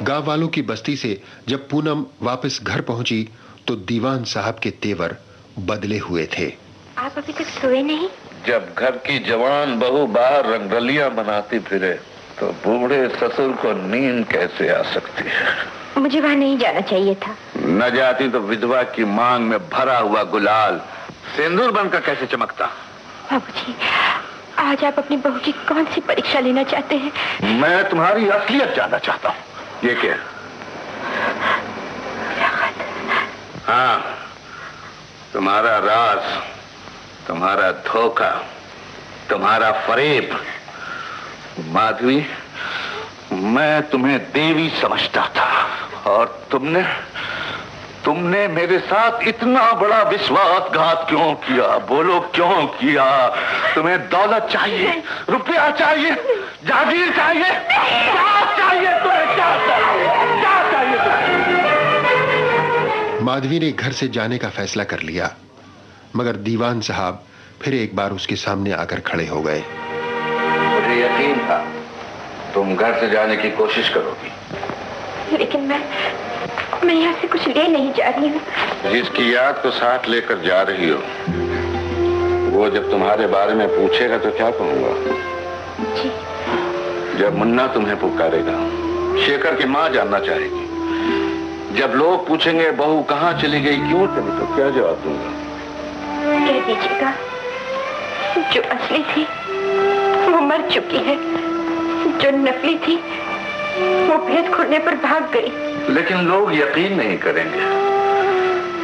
गांव वालों की बस्ती से जब पूनम वापस घर पहुंची तो दीवान साहब के तेवर बदले हुए थे। आप अभी तक सोए नहीं? जब घर की जवान बहू बाहर रंगरलियां बनाती फिरे तो बूढ़े ससुर को नींद कैसे आ सकती है? मुझे वहां नहीं जाना चाहिए था। न जाती तो विधवा की मांग में भरा हुआ गुलाल सिंदूर बनकर कैसे चमकता? बाबूजी, आज आप अपनी बहू की कौन सी परीक्षा लेना चाहते हैं? मैं तुम्हारी असलियत जानना चाहता हूँ। ये क्या? हाँ, तुम्हारा राज, तुम्हारा धोखा, तुम्हारा फरेब। माधवी, मैं तुम्हें देवी समझता था और तुमने मेरे साथ इतना बड़ा विश्वासघात क्यों किया? बोलो क्यों किया? तुम्हें दौलत चाहिए, रुपया चाहिए, जागीर चाहिए, क्या चाहिए तुम्हें? क्या चाहिए? क्या चाहिए तुम्हें? माधवी ने घर से जाने का फैसला कर लिया, मगर दीवान साहब फिर एक बार उसके सामने आकर खड़े हो गए। मुझे यकीन था तुम घर से जाने की कोशिश करोगी, लेकिन मैं यहाँ से कुछ ले नहीं जा रही हूँ। जिसकी याद को साथ लेकर जा रही हो, वो जब तुम्हारे बारे में पूछेगा तो क्या कहूँगा? जी। जब मुन्ना तुम्हें पुकारेगा, शेखर की माँ जानना चाहेगी, जब लोग पूछेंगे बहू कहाँ चली गई, क्यों चली, तो क्या जवाब दूंगा? कह दीजिएगा जो असली थी वो मर चुकी है, जो नकली थी वो भेद खुलने पर भाग गई। लेकिन लोग यकीन नहीं करेंगे,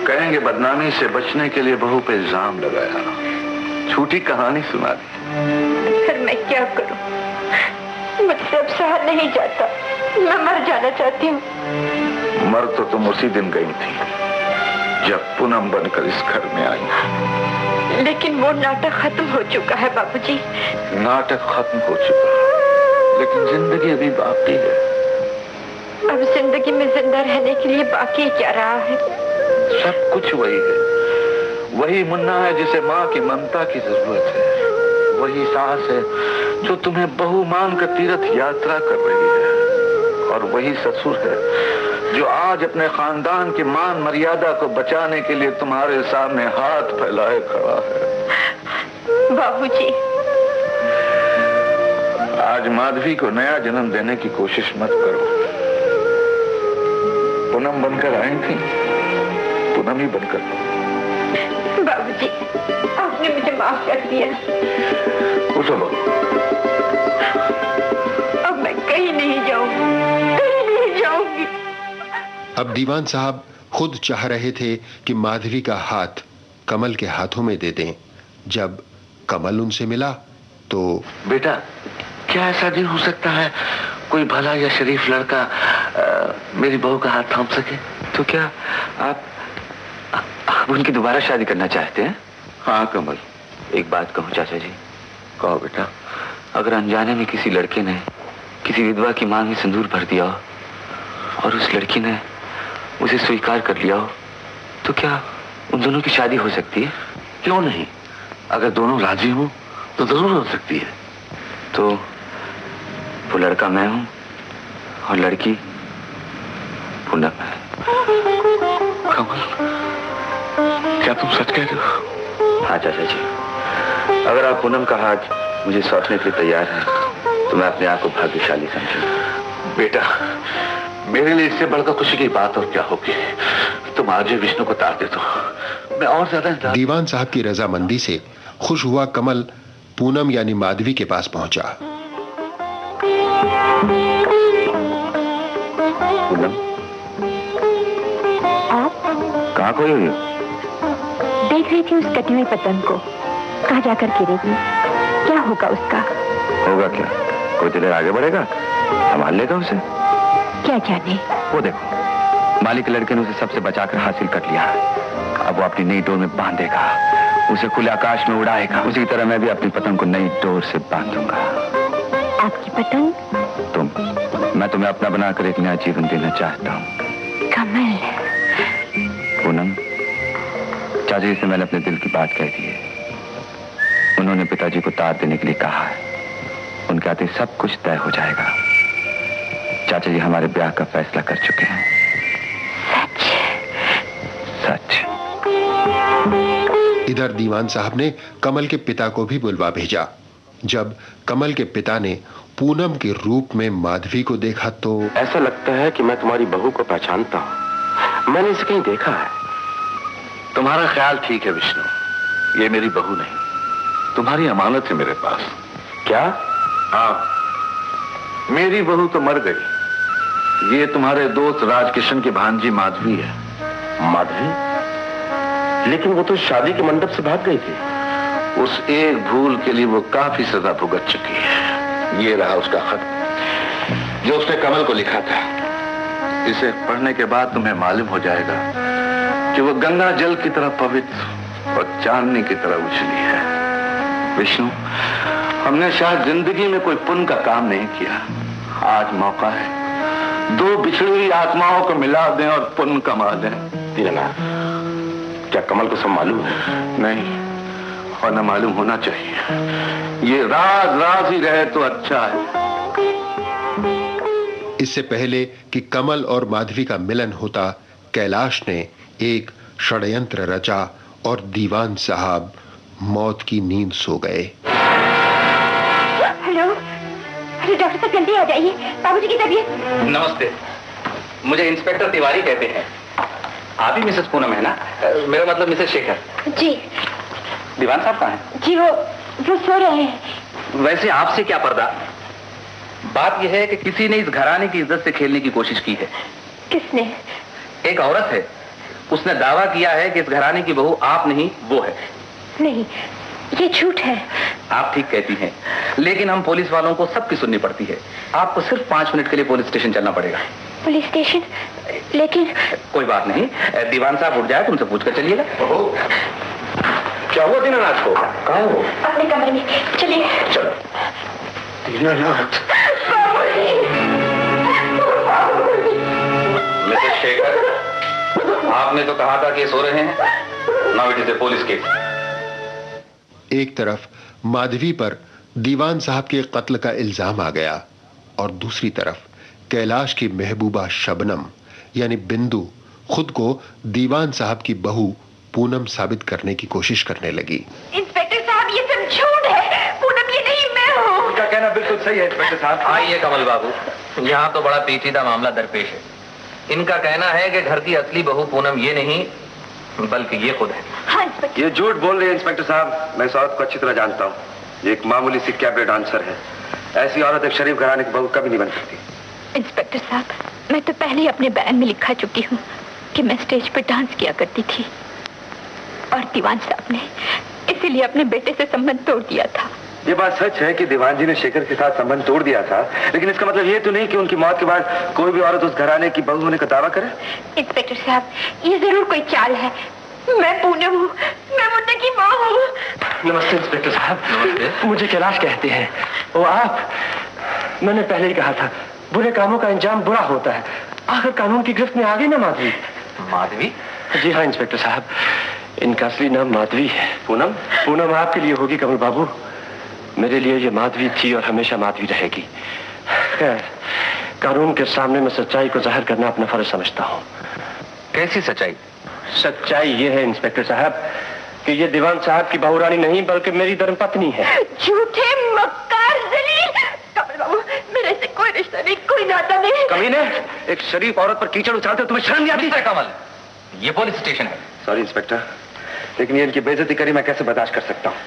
कहेंगे बदनामी से बचने के लिए बहू पे इल्जाम लगाया, झूठी कहानी सुना दी। फिर मैं क्या करूं? मुझसे अब सहा नहीं जाता, मैं मर जाना चाहती हूँ। मर तो तुम उसी दिन गई थी जब पूनम बनकर इस घर में आई। लेकिन वो नाटक खत्म हो चुका है बाबूजी। नाटक खत्म हो चुका है, लेकिन जिंदगी अभी बाकी है। अब जिंदगी में जिंदा रहने के लिए बाकी क्या रहा है? सब कुछ वही है। वही मुन्ना है जिसे माँ की ममता की जरूरत है, वही सास है जो तुम्हें बहू मानकर तीर्थ यात्रा कर रही है, और वही ससुर है जो आज अपने खानदान की मान मर्यादा को बचाने के लिए तुम्हारे सामने हाथ फैलाए खड़ा है। बाबूजी, आज माधवी को नया जन्म देने की कोशिश मत करो। पूनम बनकर आई थी, पूनम ही बनकर। बाबूजी, आपने मुझे माफ कर दिया। उठो। अब मैं कहीं नहीं जाऊंगी, कहीं नहीं जाऊंगी। अब दीवान साहब खुद चाह रहे थे कि माधवी का हाथ कमल के हाथों में दे दें। जब कमल उनसे मिला तो बेटा, क्या ऐसा नहीं हो सकता है कोई भला या शरीफ लड़का मेरी बहू का हाथ थाम सके? तो क्या आप उनकी दोबारा शादी करना चाहते हैं? हाँ कमल। एक बात कहूँ चाचा जी। कहो बेटा। अगर अनजाने में किसी लड़के ने किसी विधवा की मांग में सिंदूर भर दिया हो और उस लड़की ने उसे स्वीकार कर लिया हो, तो क्या उन दोनों की शादी हो सकती है? क्यों नहीं? अगर दोनों राजी हो तो जरूर हो सकती है। तो वो लड़का मैं हूं और लड़की पूनम है। कमल, क्या तुम सच कह रहे हो? हाँ चाचा जी, अगर आप पूनम का हाथ मुझे सौंपने के लिए तैयार हैं तो मैं अपने आप को भाग्यशाली समझूंगा। बेटा, मेरे लिए इससे बढ़कर खुशी की बात और क्या होगी? तुम आज ही विष्णु को तार दे दो, मैं और ज्यादा। दीवान साहब की रजामंदी से खुश हुआ कमल पूनम यानी माधवी के पास पहुंचा। पूनम, आप कहाँ खोई हुई? देख रही थी उस कटी हुई पतंग को, कहाँ जाकर गिरेगी, क्या होगा उसका? होगा क्या? कोई दिलेर आगे बढ़ेगा, संभाल लेगा उसे। क्या जाने। वो देखो, मालिक लड़के ने उसे सबसे बचाकर हासिल कर लिया। अब वो अपनी नई डोर में बांधेगा, उसे खुले आकाश में उड़ाएगा। उसी तरह मैं भी अपनी पतंग को नई डोर से बांधूंगा। आपकी पतंग? तुम। मैं तुम्हें अपना बनाकर एक नया जीवन देना चाहता हूँ। कमल। पूनम, चाचा जी से मैंने अपने दिल की बात कह दी है। उन्होंने पिताजी को तार देने के लिए कहा है। उनके आते सब कुछ तय हो जाएगा। चाचा जी हमारे ब्याह का फैसला कर चुके हैं। सच। इधर दीवान साहब ने कमल के पिता को भी बुलवा भेजा। जब कमल के पिता ने पूनम के रूप में माधवी को देखा तो ऐसा लगता है कि मैं तुम्हारी बहू को पहचानता हूं। मैंने इसे कहीं देखा है। तुम्हारा ख्याल ठीक है विष्णु, ये मेरी बहू नहीं, तुम्हारी अमानत है मेरे पास। क्या? हाँ, मेरी बहू तो मर गई। ये तुम्हारे दोस्त राजकिशन की भांजी माधवी है। माधवी? लेकिन वो तो शादी के मंडप से भाग गई थी। उस एक भूल के लिए वो काफी सजा भुगत चुकी है। ये रहा उसका खत जो उसने कमल को लिखा था। इसे पढ़ने के बाद तुम्हें मालूम हो जाएगा कि वो गंगा जल की तरह पवित्र और चांदनी की तरह उछली है। विष्णु, हमने शायद जिंदगी में कोई पुण्य का काम नहीं किया। आज मौका है, दो बिछड़ी हुई आत्माओं को मिला दें और पुण्य कमा दें। दीनानाथ, क्या कमल को सब मालूम है? नहीं, और न मालूम होना चाहिए। ये राज राज ही रहे तो अच्छा है। इससे पहले कि कमल और माधवी का मिलन होता, कैलाश ने एक षड्यंत्र रचा और दीवान साहब मौत की नींद सो गए। हेलो, अरे डॉक्टर साहब जल्दी आ जाइए, बाबूजी की तबीयत। नमस्ते, मुझे इंस्पेक्टर तिवारी कहते हैं। आप ही मिसेस पूनम है ना? मेरा मतलब मिसेस शेखर। जी। दीवान साहब कहाँ हैं? जी वो सो रहे हैं। वैसे आपसे क्या पर्दा? बात यह है कि किसी ने इस घराने की इज्जत से खेलने की कोशिश की है। किसने? एक औरत है, उसने दावा किया है कि इस घराने की बहू आप नहीं वो है। नहीं, ये झूठ है। आप ठीक कहती हैं, लेकिन हम पुलिस वालों को सबकी सुननी पड़ती है। आपको सिर्फ 5 मिनट के लिए पुलिस स्टेशन चलना पड़ेगा। Police station? लेकिन कोई बात नहीं, दीवान साहब उठ जाए, तुमसे पूछकर चलिएगा। क्या हुआ दीनानाथ को? कहाँ हो? अपने कमरे में, चलिए। चलो। दीनानाथ। मिसेस शेखर, आपने तो कहा था कि सो रहे हैं। Now it is a police case. एक तरफ माधवी पर दीवान साहब के कत्ल का इल्जाम आ गया और दूसरी तरफ कैलाश की महबूबा शबनम यानी बिंदु खुद को दीवान साहब की बहू पूनम साबित करने की कोशिश करने लगी। इंस्पेक्टर साहब, ये सब झूठ है। पूनम ये नहीं, मैं हूँ। उनका कहना बिल्कुल सही है इंस्पेक्टर साहब। आइए कमल बाबू, यहाँ तो बड़ा पेचीदा मामला दरपेश है। इनका कहना है कि घर की असली बहू पूनम ये नहीं बल्कि ये खुद है। हाँ इंस्पेक्टर। ये झूठ बोल रहे हैं इंस्पेक्टर साहब। मैं इस औरत को अच्छी तरह जानता हूँ। ये एक मामूली सी कैबरे डांसर है। ऐसी औरत एक शरीफ घराने की बहू कभी नहीं बन सकती। इंस्पेक्टर साहब, मैं तो पहले ही अपने बयान में लिखा चुकी हूँ कि मैं स्टेज पर डांस किया करती थी और दीवान साहब ने इसीलिए अपने बेटे से संबंध तोड़ दिया था। ये बात सच है कि दीवान जी ने शेखर के साथ संबंध तोड़ दिया था, लेकिन इसका मतलब ये तो नहीं कि उनकी मौत के बाद कोई भी औरत उस घराने की बहू होने का दावा करे। इंस्पेक्टर साहब, ये जरूर कोई चाल है। मैं पूनम हूँ, मैं मुन्ना की माँ हूँ। नमस्ते इंस्पेक्टर साहब। नमस्ते। मुझे कैलाश कहते हैं। वो आप? मैंने पहले ही कहा था, बुरे कामों का अंजाम बुरा होता है। आखिर कानून की गिरफ्त में आ गई ना माधवी। माधवी? जी हाँ इंस्पेक्टर साहब, इनका असली नाम माधवी है। पूनम? पूनम आपके लिए होगी कमल बाबू, मेरे लिए ये माधवी थी और हमेशा माधवी रहेगी। खैर, कानून के सामने मैं सच्चाई को जाहिर करना अपना फर्ज समझता हूँ। कैसी सच्चाई? सच्चाई ये है इंस्पेक्टर साहब कि ये दीवान साहब की बहुरानी नहीं बल्कि मेरी धर्मपत्नी है। झूठे, मक्कार, जलील। कमल बाबू, मेरे से कोई रिश्ता नहीं, कोई नाता नहीं। कमीने, एक शरीफ औरत पर कीचड़ उछालते हो, तुम्हें शर्म नहीं आती? कमल, ये पुलिस स्टेशन है। सॉरी इंस्पेक्टर, लेकिन ये इनकी बेइज्जती करी मैं कैसे बर्दाश्त कर सकता हूँ।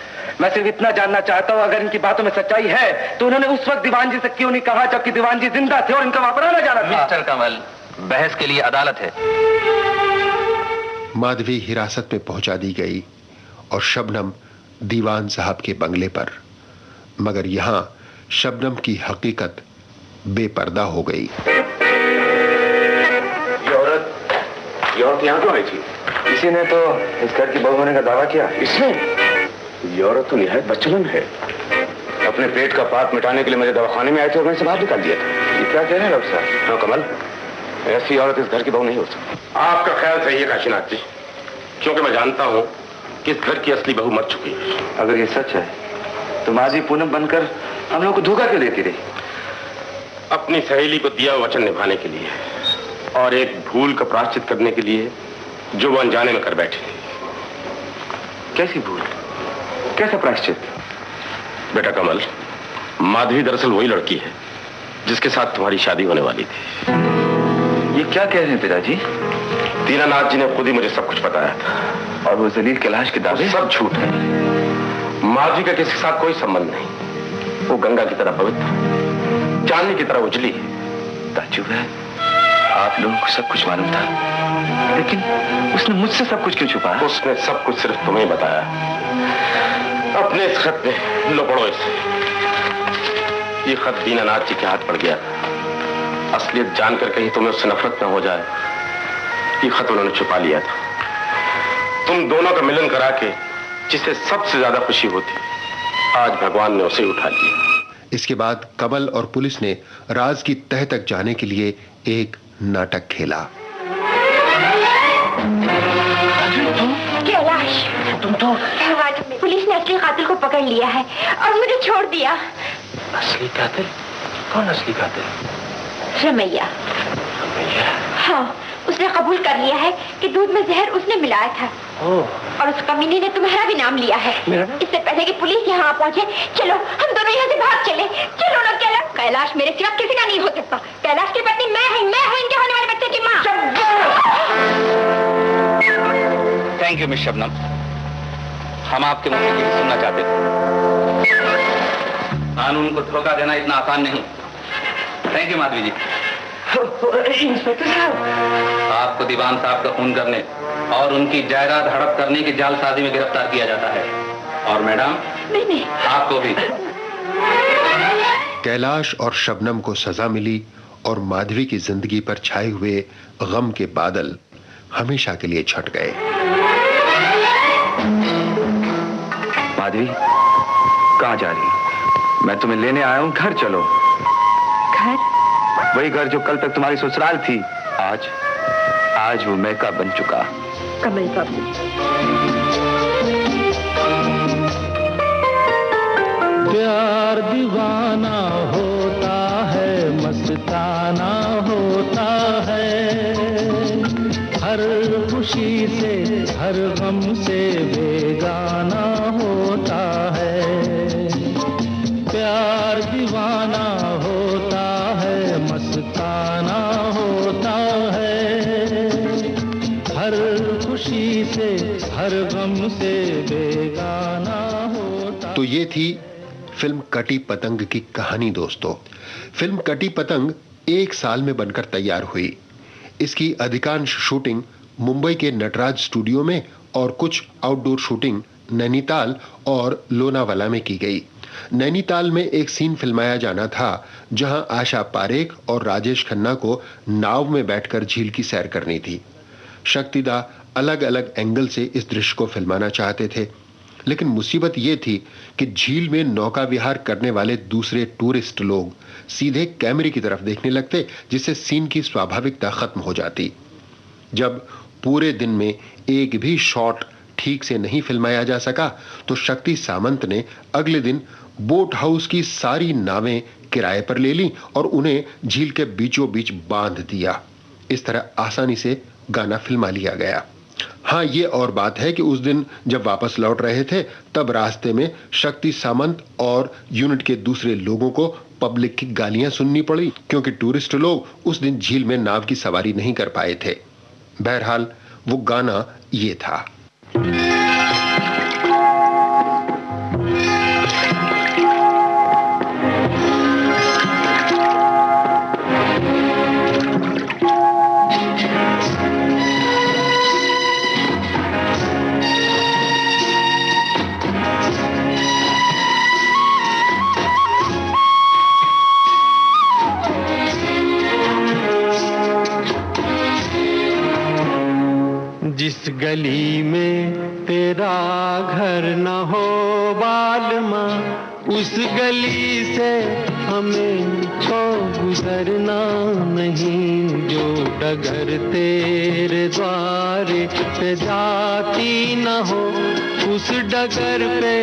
मैं सिर्फ इतना जानना चाहता हूँ, अगर इनकी बातों में सच्चाई है तो उन्होंने उस वक्त दीवान जी से क्यों नहीं कहा जबकि दीवान जी जिंदा थे और इनका वहां पर आना जाना था। मिस्टर कमल, बहस के लिए अदालत है। माधवी हिरासत में पहुंचा दी गई और शबनम दीवान साहब के बंगले पर, मगर यहां शबनम की हकीकत बेपर्दा हो गई। ये औरत यहाँ क्यों आई थी? किसी ने तो इस घर की बहू होने का दावा किया। इसने? ये औरत तो निहायत बदचलन है। अपने पेट का पाप मिटाने के लिए मेरे दवाखाने में आए थे और मैंने इसे बाहर निकाल दिया था। ये क्या कह रहे हैं डॉक्टर साहब? हाँ कमल, ऐसी औरत इस घर की बहू नहीं हो सकती। आपका ख्याल सही है काशीनाथ जी, क्योंकि मैं जानता हूं कि इस घर की असली बहू मर चुकी है। अगर ये सच है तो माजी पूनम बनकर हम लोग को धोखा क्यों देती रही? अपनी सहेली को दिया वचन निभाने के लिए और एक भूल का प्रायश्चित करने के लिए जो वो अनजाने में कर बैठी थी। कैसी भूल, कैसा प्रायश्चित? बेटा कमल, माधवी दरअसल वही लड़की है जिसके साथ तुम्हारी शादी होने वाली थी। ये क्या कह रहे हैं पिताजी? दीनानाथ जी ने खुद ही मुझे सब कुछ बताया था। और वो जलील कैलाश के दावे सब झूठ है। माधवी का किसी के साथ कोई संबंध नहीं। वो गंगा की तरह पवित्र, चांदनी की तरह उजली है। ताज्जुब है, आप लोगों को सब कुछ मालूम था, लेकिन उसने मुझसे सब कुछ क्यों छुपाया? उसने सब कुछ सिर्फ तुम्हें बताया। अपने इस खत में लो, पढ़ो इसे। ये खत दीनानाथ जी के हाथ पड़ गया। असलियत जानकर कहीं तुम्हें उससे नफरत न हो जाए, ये खत उन्होंने छुपा लिया था। तुम दोनों का मिलन करा के जिसे सबसे ज्यादा खुशी होती, आज भगवान ने उसे उठा लिया। इसके बाद कमल और पुलिस ने राज की तह तक जाने के लिए एक नाटक खेला। कैलाश, तुम तो पुलिस ने असली कातिल को पकड़ लिया है और मुझे छोड़ दिया। असली कातिल? कौन असली कातिल? रमैया। हाँ, उसने कबूल कर लिया है कि दूध में जहर उसने मिलाया था। और उस कमीने ने तुम्हारा भी नाम लिया है। इससे पहले कि पुलिस यहाँ पहुँचे, चलो हम दोनों यहाँ से भाग चले। चलो ना कैलाश। कैलाश मेरे सिवा किसी का नहीं हो सकता। कैलाश की पत्नी मैं हूँ इनके होने वाले बच्चे की माँ। थैंक यू मिस शबनम, हम आपके मुंह से यही सुनना चाहते थे। कानून को धोखा देना इतना आसान नहीं। Thank you Madhavi ji. Inspector साहब, आपको दीवान साहब का खून करने और उनकी जायदाद हड़प करने की जालसाजी में गिरफ्तार किया जाता है। और मैडम, नहीं, आपको भी। कैलाश और शबनम को सजा मिली और माधवी की जिंदगी पर छाए हुए गम के बादल हमेशा के लिए छट गए। माधवी, कहाँ जा रही? मैं तुम्हें लेने आया हूँ, घर चलो। घर? वही घर जो कल तक तुम्हारी ससुराल थी, आज वो मैका बन चुका। कमल बाबू, प्यार दीवाना होता है, मस्ताना होता है, हर खुशी से हर गम से बेगाना होता है। प्यार दीवाना होता है, मस्ताना होता है, हर खुशी से हर गम से बेगाना होता। तो ये थी फिल्म कटी पतंग की कहानी दोस्तों। फिल्म कटी पतंग 1 साल में बनकर तैयार हुई। इसकी अधिकांश शूटिंग मुंबई के नटराज स्टूडियो में और कुछ आउटडोर शूटिंग नैनीताल और लोनावाला में की गई। नैनीताल में एक सीन फिल्माया जाना था जहां आशा पारेख और राजेश खन्ना को नाव में बैठकर झील की सैर करनी थी। शक्तिदा अलग अलग एंगल से इस दृश्य को फिल्माना चाहते थे, लेकिन मुसीबत ये थी कि झील में नौका विहार करने वाले दूसरे टूरिस्ट लोग सीधे कैमरे की तरफ देखने लगते, जिससे सीन की स्वाभाविकता खत्म हो जाती। जब पूरे दिन में एक भी शॉट ठीक से नहीं फिल्माया जा सका तो शक्ति सामंत ने अगले दिन बोट हाउस की सारी नावें किराए पर ले ली और उन्हें झील के बीचों बीच बांध दिया। इस तरह आसानी से गाना फिल्मा लिया गया। हाँ, ये और बात है कि उस दिन जब वापस लौट रहे थे तब रास्ते में शक्ति सामंत और यूनिट के दूसरे लोगों को पब्लिक की गालियां सुननी पड़ी, क्योंकि टूरिस्ट लोग उस दिन झील में नाव की सवारी नहीं कर पाए थे। बहरहाल वो गाना ये था। जिस गली में तेरा घर न हो बालमा, उस गली से हमें तो गुजरना नहीं। जो डगर तेरे द्वारे पे जाती न हो उस डगर पे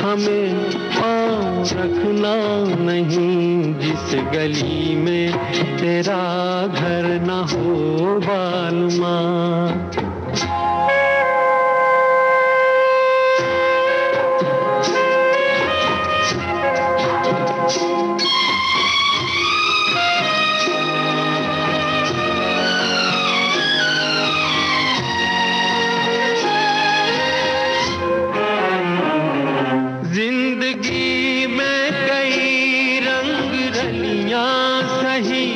हमें पाँव रखना नहीं, जिस गली में तेरा घर न हो बालमा। जिंदगी में कई रंग रलियां सही,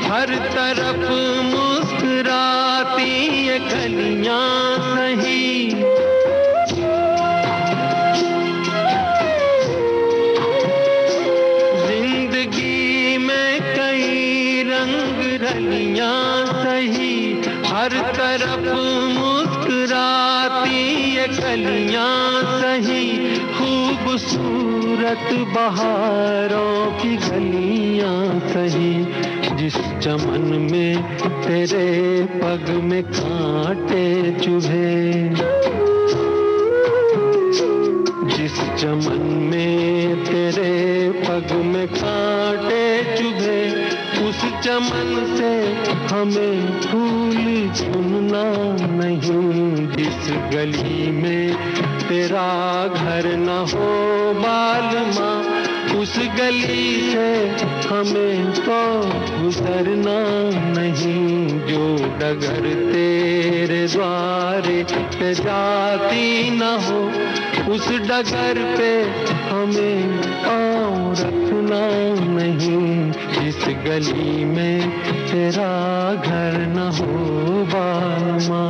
हर तरफ मुस्कुराती ये गलियां सही। जिंदगी में कई रंग रलियां सही, हर तरफ मुस्कुराती ये गलियां सही। खूबसूरत बहारों की गलियां सही, जिस चमन में तेरे पग में कांटे चुभे, जिस चमन में तेरे पग में कांटे चुभे, उस चमन से हमें फूल चुनना नहीं, जिस गली में तेरा घर न हो बालमा, उस गली से हमें तो गुजरना नहीं। जो डगर तेरे द्वारे पे जाती न हो, उस डगर पे हमें पाँव रखना नहीं, जिस गली में तेरा घर न हो बालमा।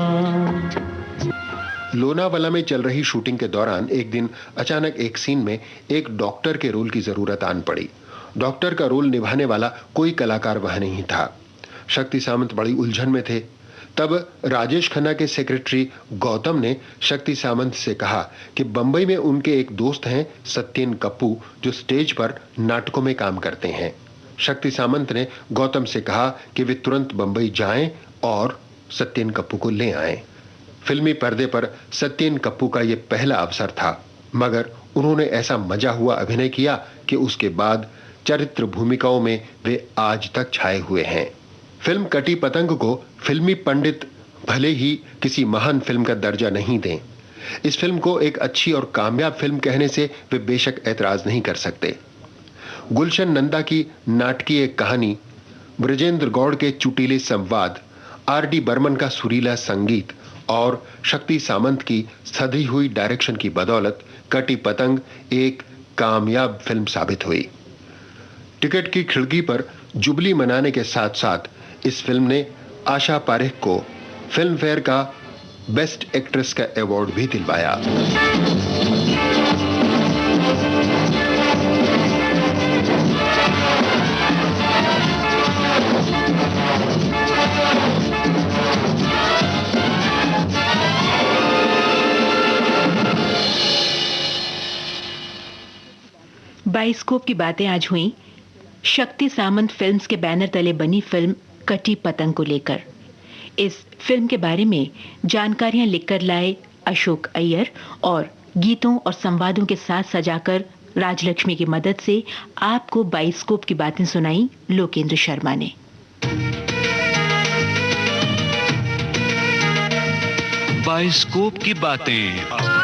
लोनावाला में चल रही शूटिंग के दौरान एक दिन अचानक एक सीन में एक डॉक्टर के रोल की जरूरत आन पड़ी। डॉक्टर का रोल निभाने वाला कोई कलाकार वहां नहीं था। शक्ति सामंत बड़ी उलझन में थे। तब राजेश खन्ना के सेक्रेटरी गौतम ने शक्ति सामंत से कहा कि बंबई में उनके एक दोस्त हैं सत्येन कप्पू, जो स्टेज पर नाटकों में काम करते हैं। शक्ति सामंत ने गौतम से कहा कि वे तुरंत बंबई जाएं और सत्येन कप्पू को ले आएं। फिल्मी पर्दे पर सत्येन कप्पू का यह पहला अवसर था, मगर उन्होंने ऐसा मजा हुआ अभिनय किया कि उसके बाद चरित्र भूमिकाओं में वे आज तक छाए हुए हैं। फिल्म कटी पतंग को फिल्मी पंडित भले ही किसी महान फिल्म का दर्जा नहीं दें, इस फिल्म को एक अच्छी और कामयाब फिल्म कहने से वे बेशक ऐतराज नहीं कर सकते। गुलशन नंदा की नाटकीय कहानी, ब्रजेंद्र गौड़ के चुटीले संवाद, आर.डी. बर्मन का सुरीला संगीत और शक्ति सामंत की सधी हुई डायरेक्शन की बदौलत कटी पतंग एक कामयाब फिल्म साबित हुई। टिकट की खिड़की पर जुबली मनाने के साथ साथ इस फिल्म ने आशा पारेख को फिल्म फेयर का बेस्ट एक्ट्रेस का अवार्ड भी दिलवाया। 22 की बातें आज हुई शक्ति सामंत फिल्म्स के बैनर तले बनी फिल्म कटी पतंग को लेकर। इस फिल्म के बारे में जानकारियां लिखकर लाए अशोक अय्यर और गीतों और संवादों के साथ सजाकर राजलक्ष्मी की मदद से आपको 22 की बातें सुनाई लोकेंद्र शर्मा ने। 22 की बातें।